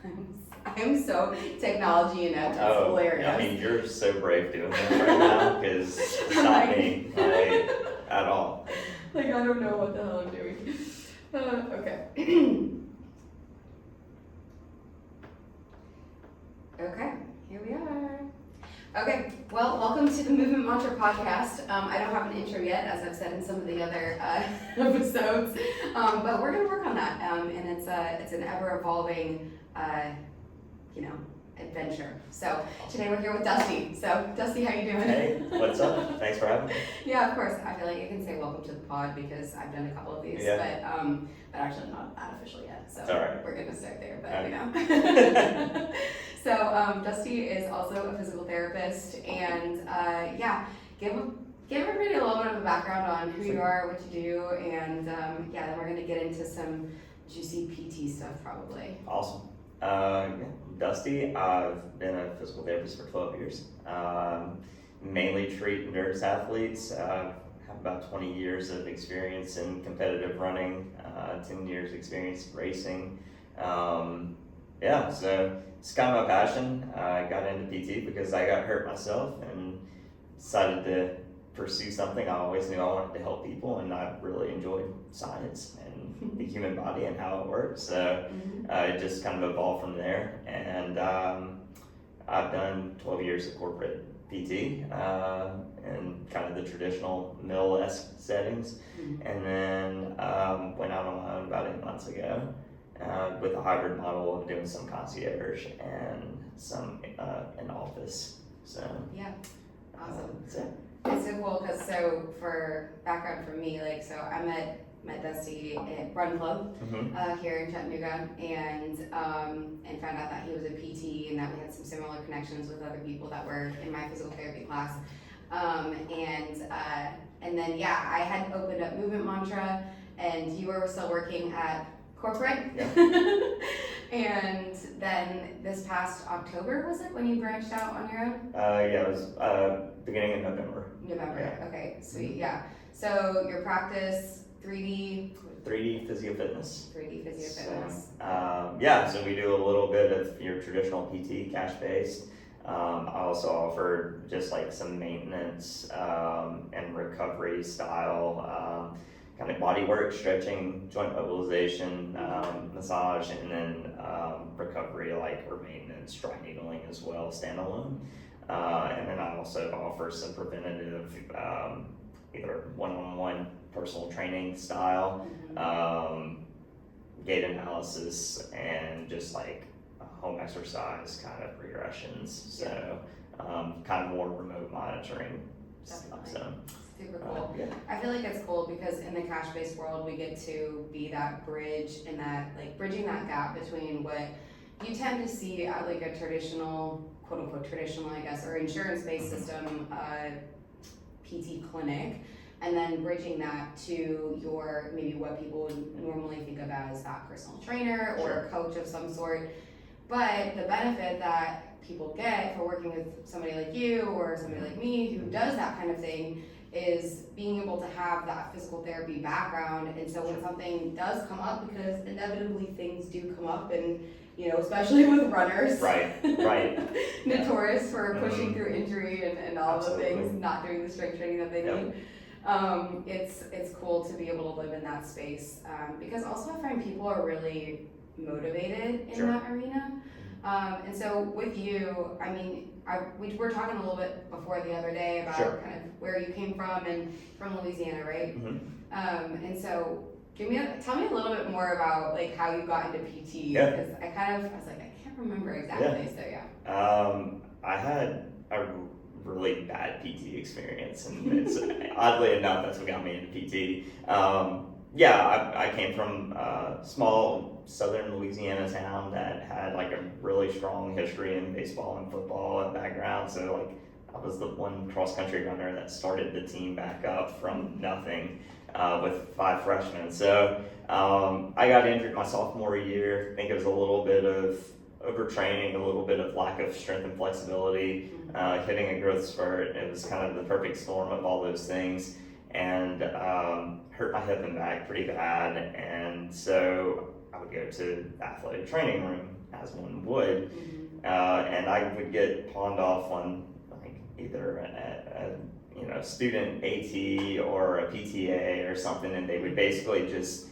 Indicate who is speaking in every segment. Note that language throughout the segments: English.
Speaker 1: I'm so technology inept. It's hilarious.
Speaker 2: I mean, you're so brave doing this right now because it's not me, like, at all.
Speaker 1: Like, I don't know what the hell I'm doing. Okay. Okay, here we are. Okay, well, welcome to the Movement Mantra podcast. I don't have an intro yet, as I've said in some of the other episodes, but we're going to work on that, and it's an ever-evolving, adventure. So today we're here with Dusty. So Dusty, how you doing?
Speaker 2: Hey, what's up? Thanks for having me.
Speaker 1: Yeah, of course. I feel like I can say welcome to the pod because I've done a couple of these, but actually not that official yet. So we're going to start there, but So Dusty is also a physical therapist, and give everybody a little bit of a background on who you are, what you do, and then we're going to get into some juicy PT stuff probably.
Speaker 2: Awesome. Dusty, I've been a physical therapist for 12 years. Mainly treat endurance athletes. Have about 20 years of experience in competitive running, 10 years experience racing. So it's kind of my passion. I got into PT because I got hurt myself and decided to pursue something. I always knew I wanted to help people, and I really enjoyed science and the human body and how it works. So it just kind of evolved from there. And I've done 12 years of corporate PT in kind of the traditional mill-esque settings. And then went out on my own about 8 months ago with a hybrid model of doing some concierge and some in office. So
Speaker 1: yeah, awesome.
Speaker 2: That's it.
Speaker 1: It's so cool because for background for me, I met Dusty at Run Club here in Chattanooga, and found out that he was a PT and that we had some similar connections with other people that were in my physical therapy class. And then I had opened up Movement Mantra, and you were still working at corporate.
Speaker 2: Yeah.
Speaker 1: And then this past October, was it when you branched out on your own?
Speaker 2: It was beginning of November.
Speaker 1: November, okay, sweet, yeah. So your practice, 3D
Speaker 2: PhysioFitness.
Speaker 1: 3D PhysioFitness.
Speaker 2: So we do a little bit of your traditional PT, cash-based. I also offer just like some maintenance and recovery style kind of body work, stretching, joint mobilization, massage, and then recovery or maintenance, dry needling as well, standalone. And then I also offer some preventative, either one-on-one personal training style, gait analysis, and just like home exercise kind of regressions. So kind of more remote monitoring stuff. So.
Speaker 1: Super cool. I feel like it's cool because in the cash-based world, we get to be that bridge and that bridging that gap between what you tend to see at a traditional, quote unquote traditional, I guess, or insurance-based system PT clinic, and then bridging that to your maybe what people would normally think of as that personal trainer or a coach of some sort. But the benefit that people get for working with somebody like you or somebody like me who does that kind of thing is being able to have that physical therapy background. And so when something does come up, because inevitably things do come up, and especially with runners,
Speaker 2: right
Speaker 1: notorious for pushing through injury and all the things, not doing the strength training that they need. It's cool to be able to live in that space, because also I find people are really motivated in that arena. And so with you, I mean, we were talking a little bit before the other day about kind of where you came from, and from Louisiana, right? And so tell me a little bit more about how you got into PT, because I was like, I can't remember exactly. So
Speaker 2: I had a really bad PT experience, and it's oddly enough that's what got me into PT. I came from a small southern Louisiana town that had a really strong history in baseball and football and background. So I was the one cross country runner that started the team back up from nothing with 5 freshmen. So I got injured my sophomore year. I think it was a little bit of overtraining, a little bit of lack of strength and flexibility, hitting a growth spurt. It was kind of the perfect storm of all those things, and hurt my hip and back pretty bad. And so I I would go to the athletic training room as one would,
Speaker 1: Mm-hmm.
Speaker 2: and I would get pawned off on like either a student AT or a PTA or something, and they would basically just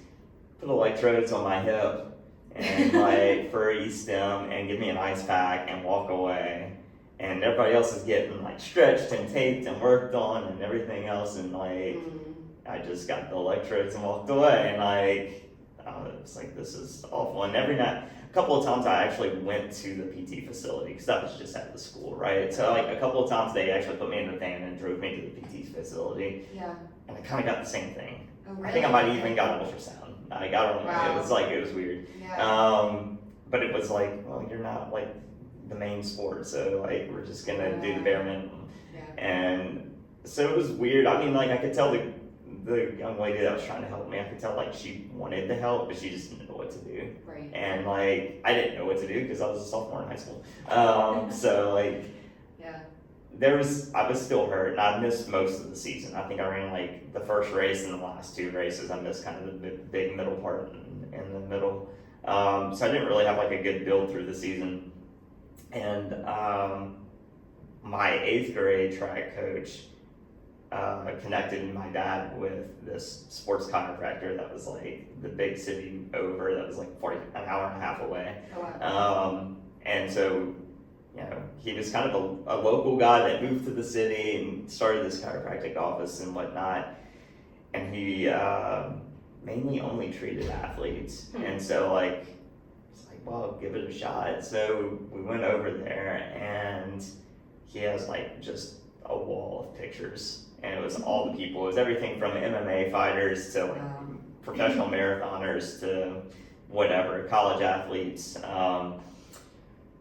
Speaker 2: put electrodes on my hip and like freeze them and give me an ice pack and walk away. And everybody else is getting like stretched and taped and worked on and everything else, and like I just got the electrodes and walked away, and like it was like, this is awful. And every night, a couple of times I actually went to the PT facility because that was just at the school, right? So like a couple of times they actually put me in the van and drove me to the PT facility.
Speaker 1: Yeah.
Speaker 2: And I kind of got the same thing.
Speaker 1: Oh, really?
Speaker 2: I think I might have even got an ultrasound. I got it.
Speaker 1: Wow.
Speaker 2: It was weird.
Speaker 1: Yeah.
Speaker 2: But it was like, well, you're not like the main sport, so like we're just gonna do the bare minimum.
Speaker 1: Yeah.
Speaker 2: And so it was weird. I mean, like I could tell the young lady that was trying to help me, I could tell like she wanted to help, but she just didn't know what to do.
Speaker 1: Right.
Speaker 2: And like I didn't know what to do because I was a sophomore in high school. So like
Speaker 1: Yeah.
Speaker 2: I was still hurt, and I missed most of the season. I think I ran like the first race and the last two races. I missed kind of the big middle part in the middle. So I didn't really have like a good build through the season. And my 8th grade track coach connected my dad with this sports chiropractor that was like the big city over, that was like an hour and a half away.
Speaker 1: Oh, wow.
Speaker 2: And so, he was kind of a local guy that moved to the city and started this chiropractic office and whatnot. And he mainly only treated athletes. And so like, it's like, well, give it a shot. So we went over there, and he has like just a wall of pictures. And it was all the people. It was everything from MMA fighters to like professional marathoners to whatever, college athletes.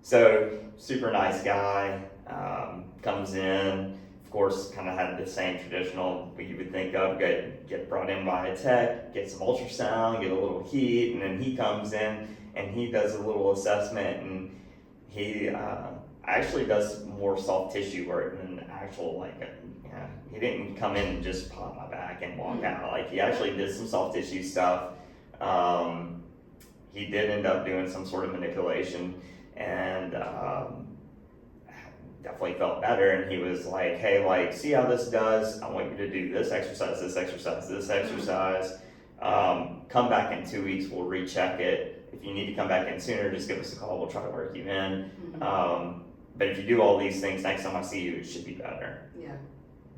Speaker 2: So super nice guy, comes in, of course, kind of had the same traditional, what you would think of, get brought in by a tech, get some ultrasound, get a little heat, and then he comes in and he does a little assessment, and he actually does more soft tissue work than actual he didn't come in and just pop my back and walk out. Like he actually did some soft tissue stuff. He did end up doing some sort of manipulation, and definitely felt better. And he was like, hey, like, see how this does? I want you to do this exercise, this exercise, this exercise. Come back in 2 weeks, we'll recheck it. If you need to come back in sooner, just give us a call, we'll try to work you in. But if you do all these things, next time I see you, it should be better.
Speaker 1: Yeah.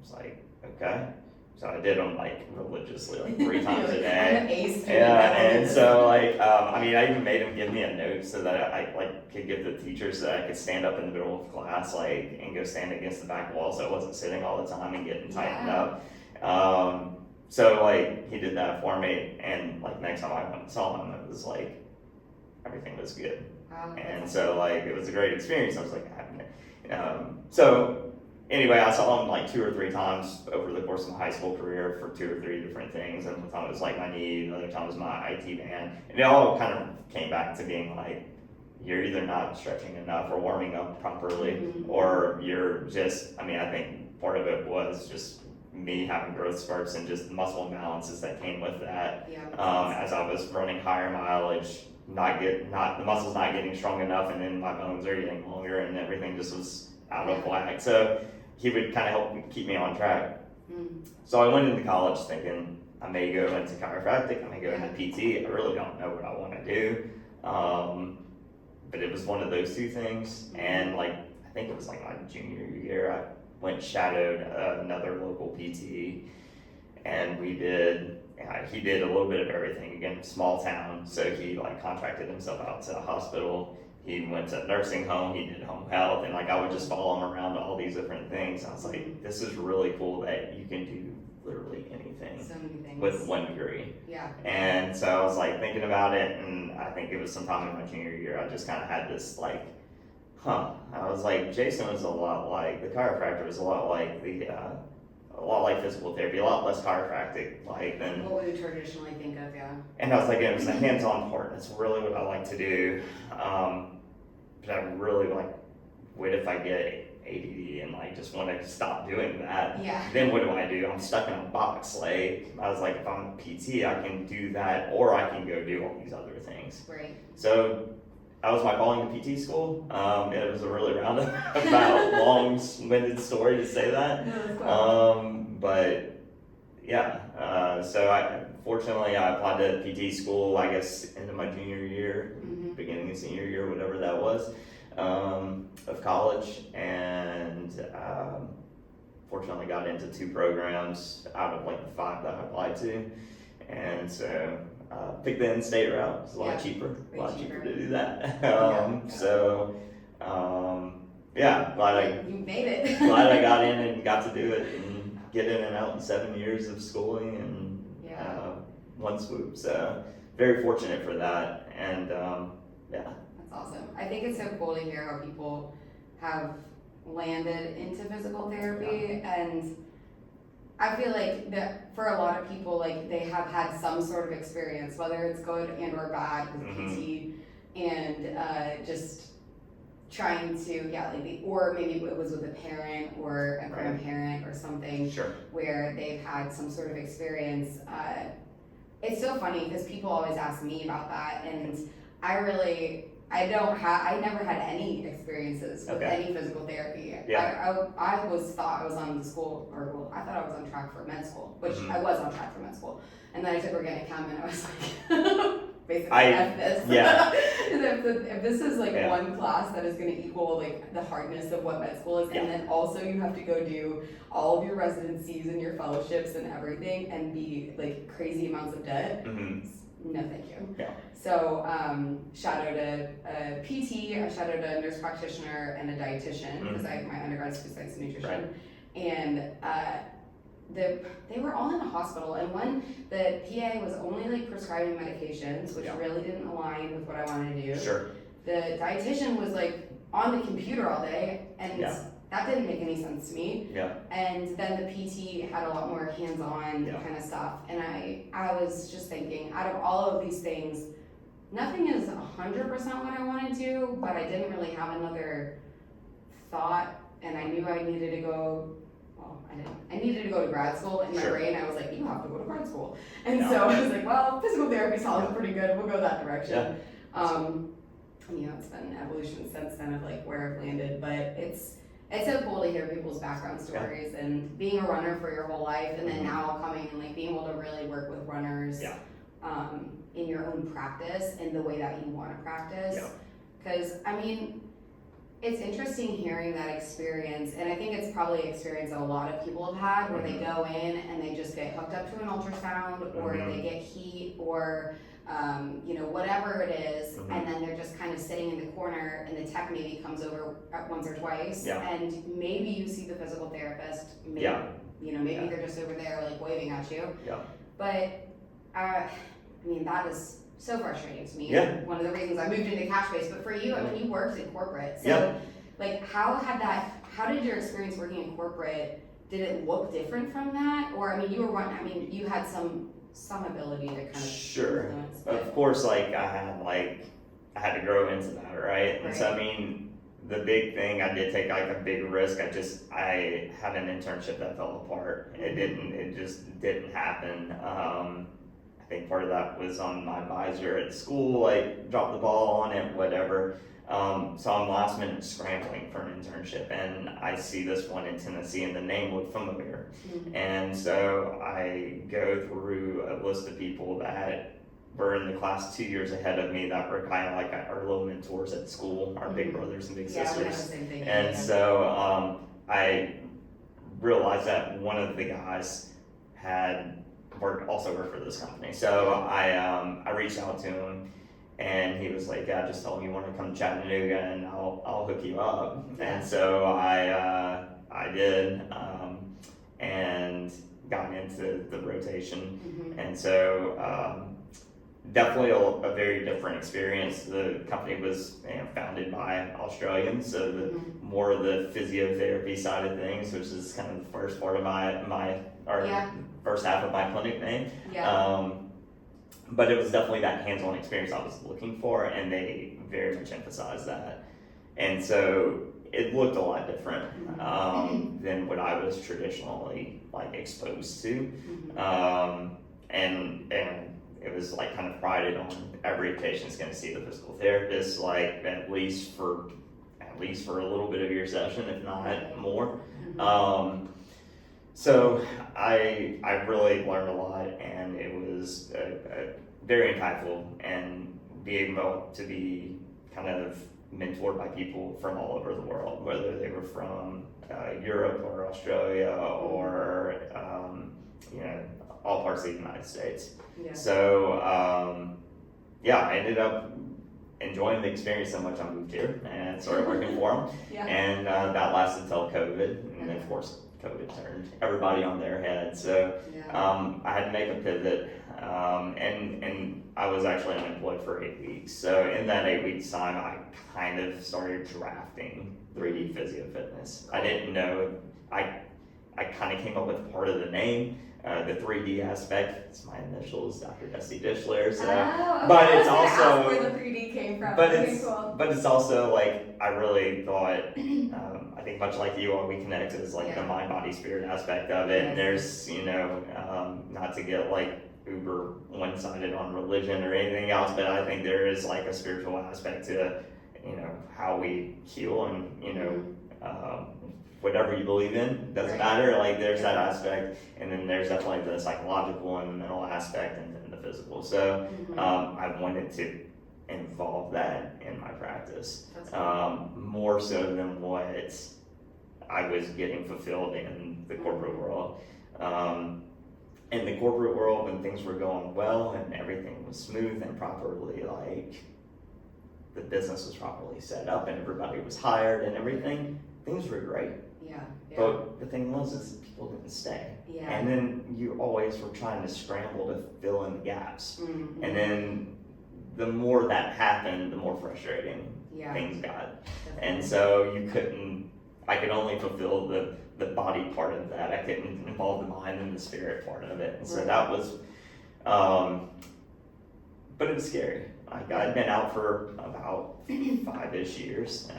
Speaker 2: It's like, okay. So I did them like religiously, like 3 times a
Speaker 1: I'm
Speaker 2: day.
Speaker 1: an ace student.
Speaker 2: Yeah, and so like, I even made him give me a note so that I like could give the teacher so that I could stand up in the middle of class, like, and go stand against the back wall so I wasn't sitting all the time and getting tightened up. So like, he did that for me, and like next time I went and saw him, it was like, everything was good.
Speaker 1: Wow.
Speaker 2: And so like, it was a great experience. I was like, so anyway, I saw him like 2 or 3 times over the course of my high school career for 2 or 3 different things. And one time it was like my knee, another time it was my IT band. And it all kind of came back to being like, you're either not stretching enough or warming up properly, or you're just, I think part of it was just me having growth spurts and just muscle imbalances that came with that. As I was running higher mileage, the muscles not getting strong enough, and then my bones are getting longer, and everything just was out of whack. So he would kind of help keep me on track. So I went into college thinking I may go into chiropractic, I may go into PT. I really don't know what I want to do. But it was one of those 2 things. And like, I think it was like my junior year, I went and shadowed another local PT, and he did a little bit of everything. Again, small town, so he like contracted himself out to a hospital. He went to a nursing home, he did home health, and like I would just follow him around to all these different things. I was like, this is really cool that you can do literally anything
Speaker 1: So many things.
Speaker 2: with 1 degree.
Speaker 1: Yeah.
Speaker 2: And so I was like thinking about it, and I think it was sometime in my junior year, I just kind of had this like, I was like, Jason was a lot like, the chiropractor was a lot like physical therapy, a lot less chiropractic like than
Speaker 1: What would you traditionally think of, yeah.
Speaker 2: And I was like, it was the hands-on part. That's really what I like to do. But I really like, what if I get ADD and like just want to stop doing that.
Speaker 1: Yeah.
Speaker 2: Then what do? I'm stuck in a box. Like I was like, if I'm a PT, I can do that, or I can go do all these other things.
Speaker 1: Right.
Speaker 2: So that was my calling to PT school. It was a really roundabout, long-winded story to say that.
Speaker 1: No, that's cool.
Speaker 2: But yeah, so fortunately I applied to PT school, I guess, into my junior year, beginning of senior year, whatever that was, of college, and fortunately got into 2 programs out of like the 5 that I applied to, and so picked the in-state route. It's a lot cheaper, to do that. Glad
Speaker 1: you made it.
Speaker 2: glad I got in and got to do it and get in and out in 7 years of schooling and one swoop. So very fortunate for that, and
Speaker 1: That's awesome. I think it's so cool to hear how people have landed into physical therapy, and I feel like that for a lot of people, like they have had some sort of experience, whether it's good and or bad with PT, and just trying to or maybe it was with a parent or a grandparent or something, where they've had some sort of experience. It's so funny because people always ask me about that, and I never had any experiences with any physical therapy. I thought I was on I thought I was on track for med school, which I was on track for med school. And then I took organic chem and I was like, basically, F this. And if this is like one class that is going to equal like the hardness of what med school is, and then also you have to go do all of your residencies and your fellowships and everything and be like crazy amounts of debt. No, thank you. So, shout out a PT, a shout out a nurse practitioner, and a dietitian, because my undergrad is food science and nutrition. And they were all in the hospital, and the PA was only like prescribing medications, which really didn't align with what I wanted to do. The dietitian was like on the computer all day, and that didn't make any sense to me. And then the PT had a lot more hands-on kind of stuff, and I was just thinking, out of all of these things, nothing is 100% what I want to do, but I didn't really have another thought, and I knew I needed to go. Well, I didn't. I needed to go to grad school. In my brain, I was like, you have to go to grad school, and so I was like, well, physical therapy sounds pretty good. We'll go that direction. It's been an evolution since then of like where I've landed, but it's so cool to hear people's background stories and being a runner for your whole life, and then now coming and like being able to really work with runners in your own practice in the way that you want to practice. Because it's interesting hearing that experience, and I think it's probably an experience that a lot of people have had, where they go in and they just get hooked up to an ultrasound, or they get heat, or whatever it is, and then they're just kind of sitting in the corner, and the tech maybe comes over once or twice, and maybe you see the physical therapist, maybe they're just over there like waving at you. But that is so frustrating to me. One of the reasons I moved into cash base, but for you, you worked in corporate, so like how did your experience working in corporate, did it look different from that? Or you were you had some ability to kind of influence, but
Speaker 2: of course, like I had to grow into that, right? And so the big thing, I did take like a big risk. I had an internship that fell apart. It just didn't happen. I think part of that was on my advisor at school, like dropped the ball on it, whatever. So I'm last minute scrambling for an internship, and I see this one in Tennessee, and the name looked familiar. And so I go through a list of people that were in the class 2 years ahead of me that were kind of like our little mentors at school, our big brothers and big sisters. And so I realized that one of the guys had also worked for this company. So I reached out to him, and he was like, yeah, just tell me you want to come to Chattanooga and I'll hook you up. And so I did, and got into the rotation. And so definitely a very different experience. The company was founded by Australians, so more of the physiotherapy side of things, which is kind of the first part of my first half of my clinic name. But it was definitely that hands-on experience I was looking for, and they very much emphasized that. And so it looked a lot different than what I was traditionally like exposed to. And it was like kind of prided on every patient's going to see the physical therapist like at least for a little bit of your session, if not more. So I really learned a lot, and it was very impactful, and being able to be kind of mentored by people from all over the world, whether they were from Europe or Australia or all parts of the United States.
Speaker 1: Yeah.
Speaker 2: So I ended up enjoying the experience so much I moved here and started working for them.
Speaker 1: Yeah.
Speaker 2: And that lasted until COVID, and then of course COVID turned everybody on their head. So I had to make a pivot, and I was actually unemployed for 8 weeks. So in that 8 weeks time, I kind of started drafting 3D PhysioFitness. I didn't know, I kind of came up with part of the name. The 3D aspect, it's my initials, Dr. Dusty Dishler. So,
Speaker 1: okay.
Speaker 2: But it's also
Speaker 1: ask where the 3D came from.
Speaker 2: But
Speaker 1: Cool.
Speaker 2: but it's also like I really thought. I think much like you, all we connect is like the mind, body, spirit aspect of it. And there's not to get like uber one-sided on religion or anything else, but I think there is like a spiritual aspect to how we heal, and whatever you believe in, doesn't matter, like there's that aspect, and then there's definitely the psychological and the mental aspect, and then the physical. So I wanted to involve that in my practice, more so than what I was getting fulfilled in the corporate world. In the corporate world, when things were going well and everything was smooth and properly, like the business was properly set up and everybody was hired and everything, things were great.
Speaker 1: Yeah.
Speaker 2: But the thing was is people didn't stay.
Speaker 1: Yeah.
Speaker 2: And then you always were trying to scramble to fill in the gaps. And then the more that happened, the more frustrating things got.
Speaker 1: Definitely.
Speaker 2: And so I could only fulfill the body part of that. I couldn't involve the mind and the spirit part of it. And so that was, but it was scary. I'd been out for about 5-ish years.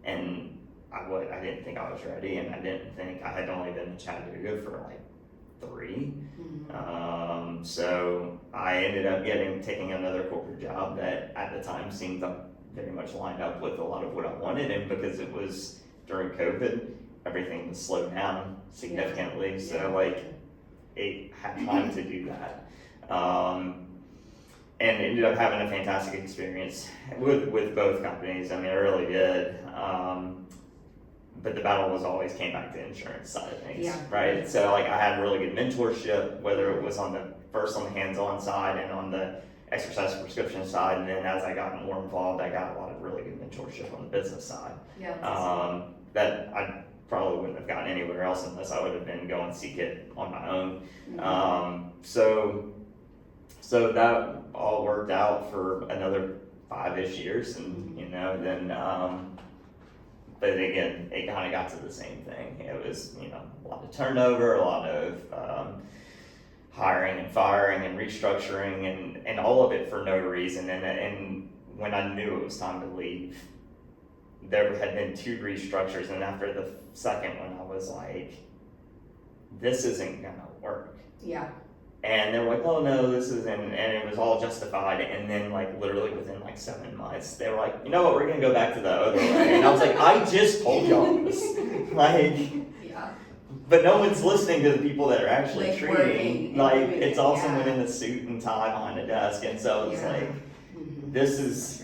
Speaker 2: And I didn't think I was ready, and I didn't think I had only been in Chattanooga for like 3. So I ended up taking another corporate job that at the time seemed very much lined up with a lot of what I wanted, and because it was during COVID, everything was slowed down significantly. So like it had time to do that. And ended up having a fantastic experience with both companies. I mean, I really did. But the battle came back to the insurance side of things, right? So like I had really good mentorship, whether it was on the hands-on side and on the exercise prescription side, and then as I got more involved, I got a lot of really good mentorship on the business side. That I probably wouldn't have gotten anywhere else unless I would have been going seek it on my own. So that all worked out for another 5-ish years, and then but again, it kind of got to the same thing. It was a lot of turnover, a lot of hiring and firing and restructuring, and all of it for no reason. And when I knew it was time to leave, there had been 2 restructures, and after the second one, I was like, this isn't gonna work.
Speaker 1: Yeah.
Speaker 2: And they were like, oh no, this isn't, and it was all justified. And then like literally within like 7 months, they were like, you know what, we're gonna go back to the other way. And I was like, I just told y'all this. But no one's listening to the people that are actually treating. Like it's all someone in a suit and tie behind a desk. And so it's like, this is,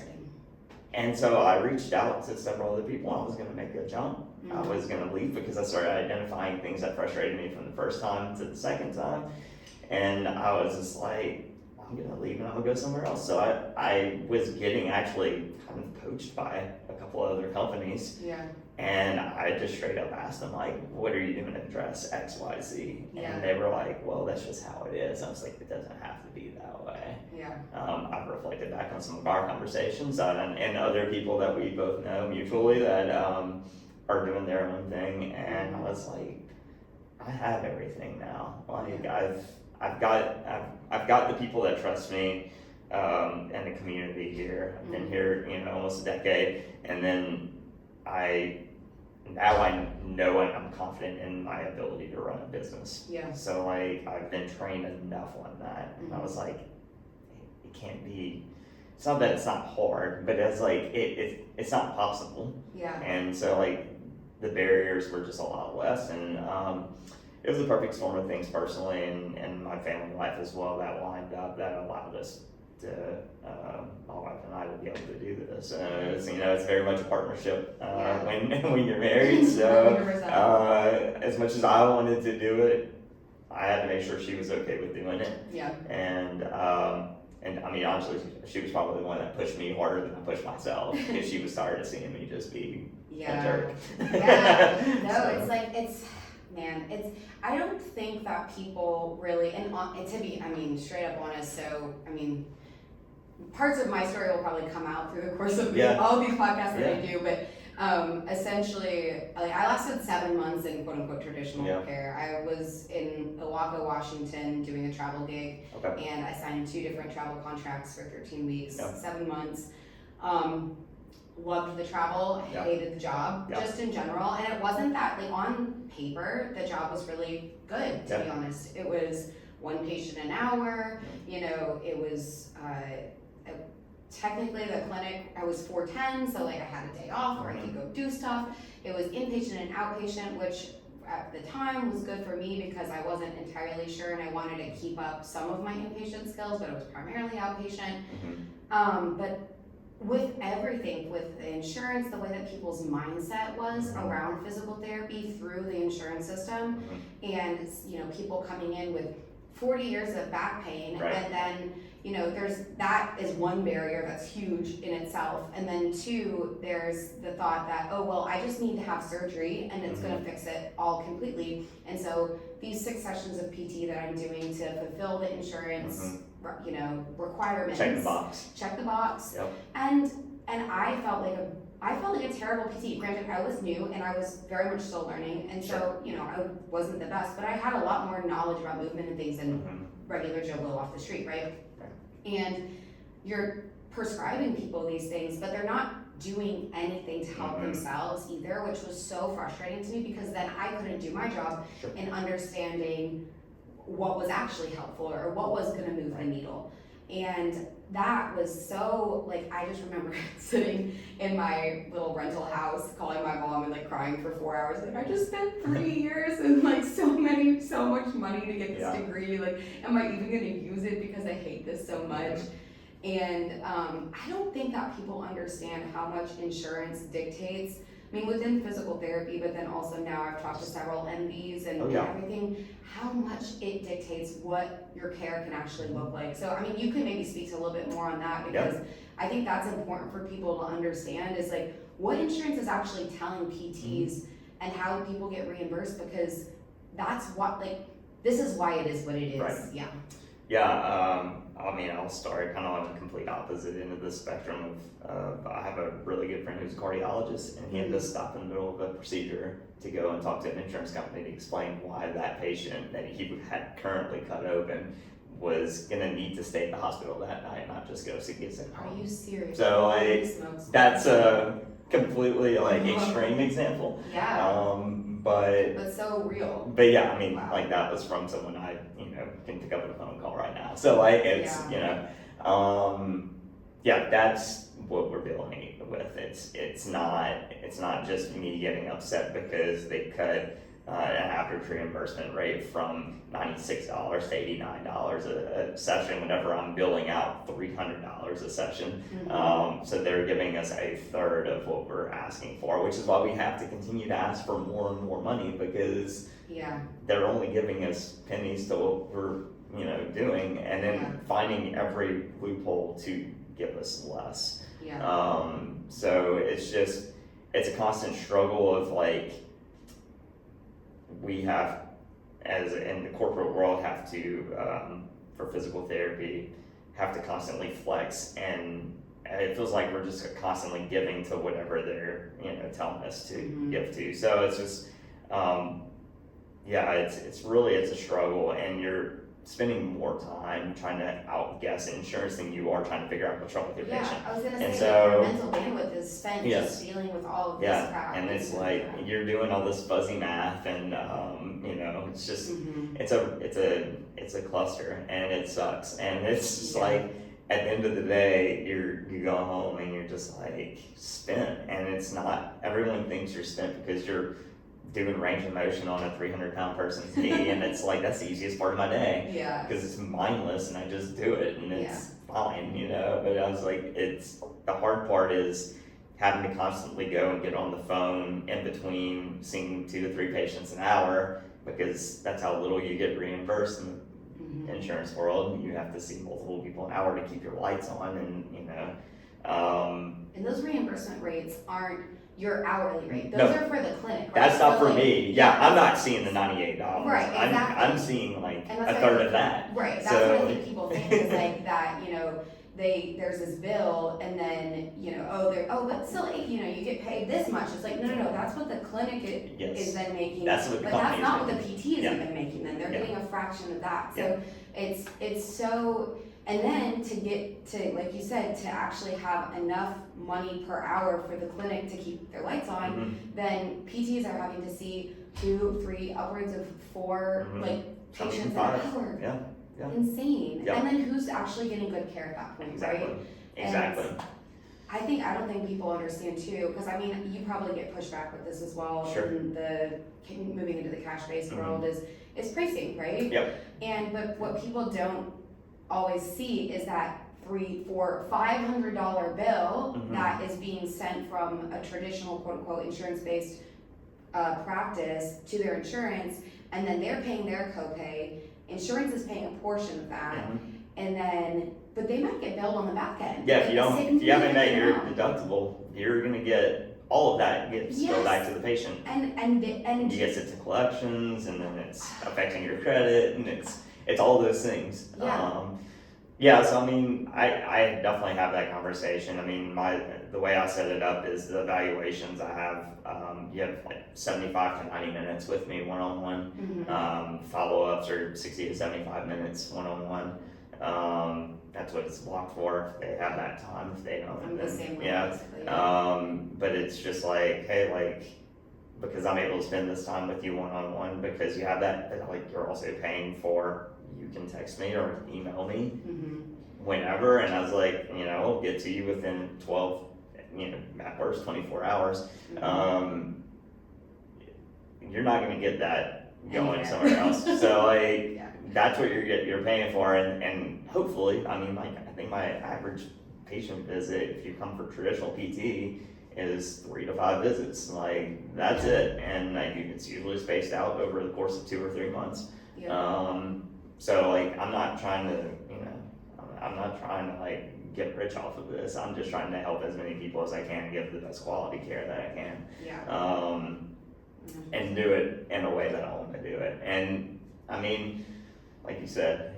Speaker 2: and so I reached out to several other people. I was gonna make a jump. I was gonna leave because I started identifying things that frustrated me from the first time to the second time. And I was just like, I'm gonna leave and I'm gonna go somewhere else. So I was getting actually kind of poached by a couple other companies. And I just straight up asked them, like, what are you doing to address X, Y, Z? And they were like, well, that's just how it is. I was like, it doesn't have to be that way. I've reflected back on some of our conversations and other people that we both know mutually that are doing their own thing. And I was like, I have everything now. Like I've got the people that trust me, and the community here. I've been here, almost a decade, and then now I know I'm confident in my ability to run a business.
Speaker 1: Yeah.
Speaker 2: So like I've been trained enough on that, and I was like, it can't be. It's not that it's not hard, but it's like it's not possible.
Speaker 1: Yeah.
Speaker 2: And so like the barriers were just a lot less, and it was a perfect storm of things personally and my family life as well that lined up that allowed us to my wife and I to be able to do this. It's, it's very much a partnership when you're married. So
Speaker 1: 100%.
Speaker 2: as much as I wanted to do it, I had to make sure she was okay with doing it.
Speaker 1: Yeah.
Speaker 2: And I mean, honestly, she was probably the one that pushed me harder than I pushed myself because she was tired of seeing me just be a jerk.
Speaker 1: Yeah. No,
Speaker 2: So.
Speaker 1: Man, I don't think that people really, and to be, straight up honest, so, parts of my story will probably come out through the course of all these podcasts that I do, but essentially, I lasted 7 months in quote unquote traditional care. I was in Oahu, Washington doing a travel gig, and I signed 2 different travel contracts for 13 weeks, 7 months. Loved the travel, hated the job, just in general, and it wasn't that, on paper, the job was really good, to be honest. It was 1 patient an hour, it was, technically the clinic, I was 410, so I had a day off where I could go do stuff. It was inpatient and outpatient, which at the time was good for me because I wasn't entirely sure and I wanted to keep up some of my inpatient skills, but it was primarily outpatient. But with everything, with the insurance, the way that people's mindset was around physical therapy through the insurance system, and people coming in with 40 years of back pain, and then that is one barrier that's huge in itself, and then 2, there's the thought that, oh well, I just need to have surgery and it's going to fix it all completely, and so these 6 sessions of PT that I'm doing to fulfill the insurance requirements, check the box, and I felt like a terrible PT. Granted, I was new and I was very much still learning, and so I wasn't the best, but I had a lot more knowledge about movement and things than regular Joe Blow off the street, right? And you're prescribing people these things, but they're not doing anything to help themselves either, which was so frustrating to me because then I couldn't do my job in understanding what was actually helpful or what was going to move the needle. And that was so, I just remember sitting in my little rental house calling my mom and crying for 4 hours. I just spent 3 years and so much money to get this degree. Am I even going to use it because I hate this so much? And I don't think that people understand how much insurance dictates. Within physical therapy, but then also now I've talked to several MDs and everything, how much it dictates what your care can actually look like. So, you can maybe speak to a little bit more on that because I think that's important for people to understand is what insurance is actually telling PTs and how people get reimbursed, because that's what, this is why it is what it is.
Speaker 2: I'll start kind of on the complete opposite end of the spectrum of I have a really good friend who's a cardiologist, and he had to stop in the middle of a procedure to go and talk to an insurance company to explain why that patient that he had currently cut open was going to need to stay at the hospital that night, not just go see his at home.
Speaker 1: Are you serious?
Speaker 2: So that's a completely extreme example. But so real. But that was from someone I can pick up the phone call right now. So it's that's what we're dealing with. It's not just me getting upset because they cut an average reimbursement rate from $96 to $89 a session whenever I'm billing out $300 a session. So they're giving us a third of what we're asking for, which is why we have to continue to ask for more and more money, because they're only giving us pennies to what we're doing, and then finding every loophole to give us less. So it's a constant struggle of we have, as in the corporate world, have to for physical therapy have to constantly flex, and it feels like we're just constantly giving to whatever they're telling us to give to. So it's just it's a struggle, and spending more time trying to outguess insurance than you are trying to figure out what's wrong with your patient.
Speaker 1: I was gonna say,
Speaker 2: And
Speaker 1: like,
Speaker 2: so-
Speaker 1: your mental bandwidth is spent
Speaker 2: Yes.
Speaker 1: just dealing with all of this
Speaker 2: Yeah,
Speaker 1: crap.
Speaker 2: and it's like you're doing all this fuzzy math, and you know, it's just it's a cluster, and it sucks, and it's just like at the end of the day, you go home and you're just like spent, and it's not. Everyone thinks you're spent because you're doing range of motion on a 300-pound person's knee, and it's like that's the easiest part of my day.
Speaker 1: Yeah.
Speaker 2: Because it's mindless, and I just do it, and it's fine, you know. But I was like, it's the hard part is having to constantly go and get on the phone in between seeing 2 to 3 patients an hour, because that's how little you get reimbursed in the insurance world. You have to see multiple people an hour to keep your lights on, and you know.
Speaker 1: And those reimbursement rates aren't your hourly rate. Those
Speaker 2: No.
Speaker 1: are for the clinic, right?
Speaker 2: That's not
Speaker 1: So,
Speaker 2: for
Speaker 1: like,
Speaker 2: me. Yeah, I'm not seeing the $98.
Speaker 1: Right, exactly.
Speaker 2: I'm seeing like
Speaker 1: And that's
Speaker 2: a
Speaker 1: what
Speaker 2: third
Speaker 1: I
Speaker 2: of that.
Speaker 1: Right, that's
Speaker 2: So-
Speaker 1: what I think people think is like that, you know, there's this bill, and then, you know, but still, you know, you get paid this much. It's like, no, that's what the clinic
Speaker 2: Yes.
Speaker 1: is then making.
Speaker 2: That's what the
Speaker 1: But
Speaker 2: company
Speaker 1: that's
Speaker 2: is
Speaker 1: not what the
Speaker 2: making.
Speaker 1: PT is
Speaker 2: Yeah.
Speaker 1: even making then. They're
Speaker 2: Yeah.
Speaker 1: getting a fraction of that.
Speaker 2: Yeah.
Speaker 1: So it's so, and then to get to, like you said, to actually have enough money per hour for the clinic to keep their lights on, then PTs are having to see 2, 3, upwards of 4, like, patients an hour.
Speaker 2: Yeah.
Speaker 1: Insane.
Speaker 2: Yeah.
Speaker 1: And then who's actually getting good care at that point,
Speaker 2: Exactly.
Speaker 1: right?
Speaker 2: Exactly.
Speaker 1: I don't think people understand too, because I mean, you probably get pushback with this as well.
Speaker 2: Sure.
Speaker 1: In the moving into the cash-based world is pricing, right?
Speaker 2: Yep.
Speaker 1: But what people don't always see is that $300, $400, $500 bill that is being sent from a traditional quote unquote insurance-based practice to their insurance, and then they're paying their copay. Insurance is paying a portion of that, and then but they might get billed on the back end.
Speaker 2: Yeah, if you haven't met your
Speaker 1: amount.
Speaker 2: deductible, you're gonna get all of that gets go back to the patient.
Speaker 1: And
Speaker 2: You get it to collections, and then it's affecting your credit, and it's all those things. So I mean, I definitely have that conversation. I mean, the way I set it up is the evaluations I have. You have like 75 to 90 minutes with me one-on-one. Follow-ups are 60 to 75 minutes one-on-one. That's what it's blocked for. If they have that time, if they don't,
Speaker 1: I'm the same way,
Speaker 2: yeah.
Speaker 1: basically.
Speaker 2: But it's just like, hey, like, because I'm able to spend this time with you one-on-one, because you have that, but like you're also paying for, you can text me or email me whenever, and I was like, you know, I'll get to you within 12, you know, at worst 24 hours. You're not gonna get that going somewhere else. So like, that's what you're paying for, and hopefully, I mean, like, I think my average patient visit, if you come for traditional PT, is 3 to 5 visits. Like, that's it, and like, it's usually spaced out over the course of 2 or 3 months. So like, I'm not trying to, you know, I'm not trying to like get rich off of this. I'm just trying to help as many people as I can, give the best quality care that I can. And do it in a way that I want to do it. And I mean, like you said,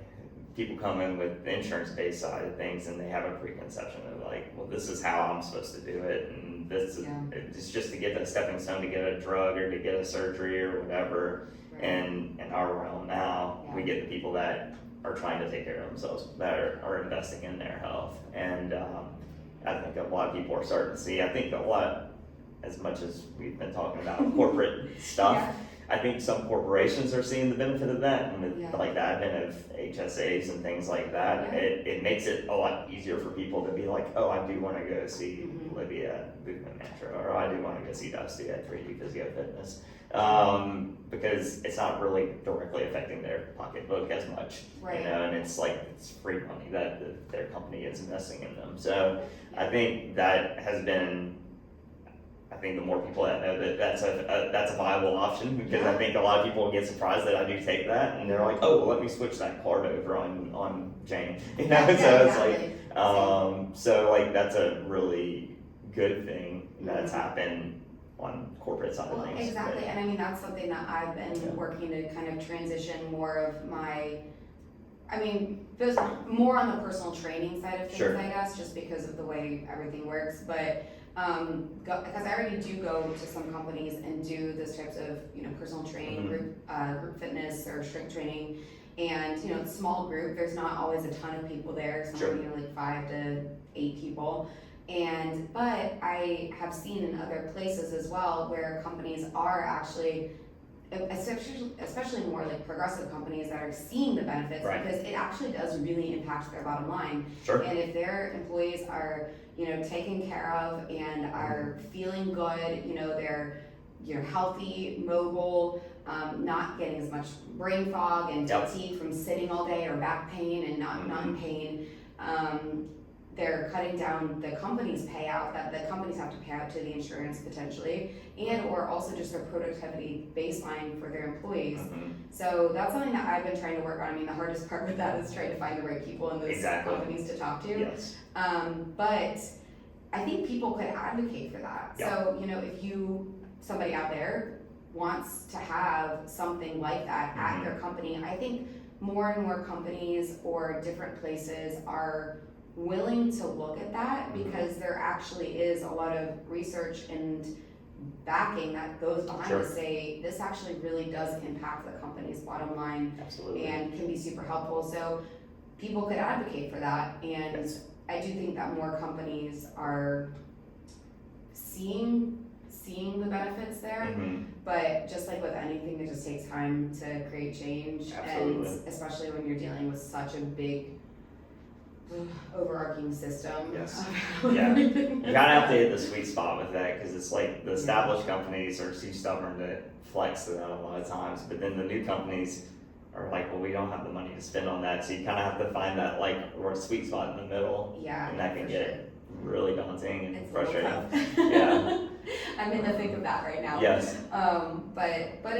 Speaker 2: people come in with the insurance-based side of things, and they have a preconception of like, well, this is how I'm supposed to do it, and this is it's just to get a stepping stone to get a drug or to get a surgery or whatever. And in our realm now, we get the people that are trying to take care of themselves, that are investing in their health. And I think a lot of people are starting to see. I think a lot, as much as we've been talking about corporate stuff. I think some corporations are seeing the benefit of that, and with like the advent of HSAs and things like that, it makes it a lot easier for people to be like, oh, I do want to go see Libby at Movement Mantra, or I do want to go see Dusty at 3D PhysioFitness, because it's not really directly affecting their pocketbook as much, you know, and it's like, it's free money that their company is investing in them. So I think that has been, I think the more people that know that that's a viable option, because I think a lot of people get surprised that I do take that, and they're like, oh, well, let me switch that card over on Jane, you know. So it's like, so like that's a really good thing that's happened on corporate side of things.
Speaker 1: Exactly, and I mean that's something that I've been working to kind of transition more of my. I mean, there's more on the personal training side of things, I guess, just because of the way everything works, but. Because I already do go to some companies and do those types of, you know, personal training, group fitness or strength training, And, you know, it's a small group, there's not always a ton of people there, somewhere,
Speaker 2: Sure.
Speaker 1: you know, like 5 to 8 people. But I have seen in other places as well where companies are actually, especially more like progressive companies that are seeing the benefits,
Speaker 2: Right.
Speaker 1: because it actually does really impact their bottom line.
Speaker 2: Sure.
Speaker 1: And if their employees are, you know, taken care of and are feeling good, you know, they're, you know, healthy, mobile, not getting as much brain fog and
Speaker 2: Yep.
Speaker 1: fatigue from sitting all day, or back pain and not in pain. They're cutting down the company's payout that the companies have to pay out to the insurance potentially, and or also just their productivity baseline for their employees. So that's something that I've been trying to work on. I mean, the hardest part with that is trying to find the right people in those
Speaker 2: Exactly.
Speaker 1: companies to talk to.
Speaker 2: Yes.
Speaker 1: But I think people could advocate for that.
Speaker 2: Yeah.
Speaker 1: So, you know, if somebody out there wants to have something like that at their company, I think more and more companies or different places are willing to look at that, because there actually is a lot of research and backing that goes behind
Speaker 2: Sure.
Speaker 1: to say this actually really does impact the company's bottom line
Speaker 2: Absolutely.
Speaker 1: and can be super helpful. So people could advocate for that, and
Speaker 2: Yes.
Speaker 1: I do think that more companies are seeing the benefits there. But just like with anything, it just takes time to create change.
Speaker 2: Absolutely.
Speaker 1: And especially when you're dealing with such a big overarching system.
Speaker 2: Yes.
Speaker 1: of
Speaker 2: Yeah.
Speaker 1: everything.
Speaker 2: You kind of have to hit the sweet spot with that, because it's like the established companies are too stubborn to flex to that a lot of times, but then the new companies are like, well, we don't have the money to spend on that, so you kind of have to find that like sweet spot in the middle,
Speaker 1: Yeah,
Speaker 2: and that can
Speaker 1: for
Speaker 2: get really daunting and
Speaker 1: It's a little
Speaker 2: frustrating.
Speaker 1: tough.
Speaker 2: Yeah.
Speaker 1: I'm in the thick of that right now.
Speaker 2: Yes.
Speaker 1: But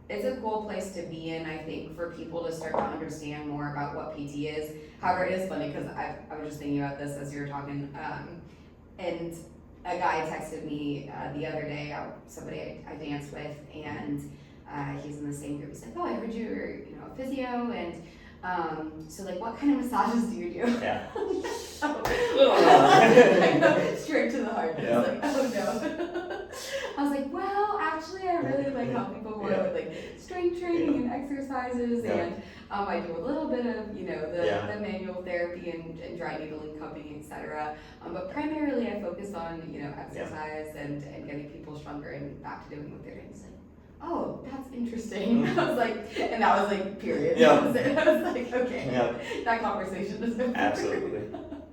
Speaker 1: it's a cool place to be in, I think, for people to start to understand more about what PT is. However, it is funny because I was just thinking about this as you were talking, and a guy texted me the other day, somebody I dance with, and he's in the same group. He's like, "Oh, I heard you were, you know, a physio, and so like, what kind of massages do you do?"
Speaker 2: Yeah.
Speaker 1: I know, straight to the heart.
Speaker 2: Yeah.
Speaker 1: It's like, oh no. I was like, well, actually, I really like help people more with like strength training and exercises, and I do a little bit of, you know, the manual therapy and dry needling, cupping, etc. But primarily, I focus on, you know, exercise and getting people stronger and back to doing what they're doing. It's like, oh, that's interesting. I was like, and that was like, period.
Speaker 2: Yeah.
Speaker 1: That was it. I was like, okay, that conversation is over.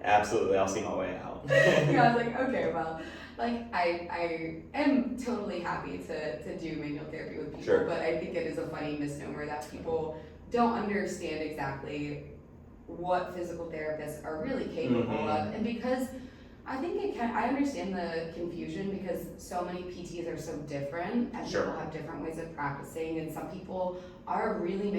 Speaker 2: Absolutely, I'll see my way out.
Speaker 1: Yeah, I was like, okay, well, like I am totally happy to do manual therapy with people,
Speaker 2: Sure.
Speaker 1: but I think it is a funny misnomer that people don't understand exactly what physical therapists are really capable of, and because I think I understand the confusion, because so many PTs are so different, and
Speaker 2: Sure.
Speaker 1: people have different ways of practicing, and some people are really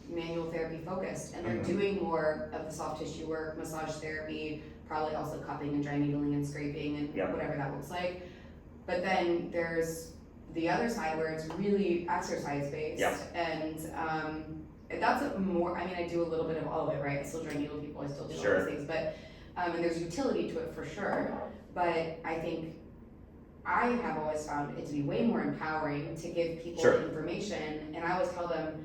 Speaker 1: manual therapy focused, and they're doing more of the soft tissue work, massage therapy, probably also cupping and dry needling and scraping and whatever that looks like. But then there's the other side where it's really exercise based, and that's more, I mean, I do a little bit of all of it, right? I still dry needle people, I still do all those things, but and there's utility to it for sure. But I think I have always found it to be way more empowering to give people information, and I always tell them,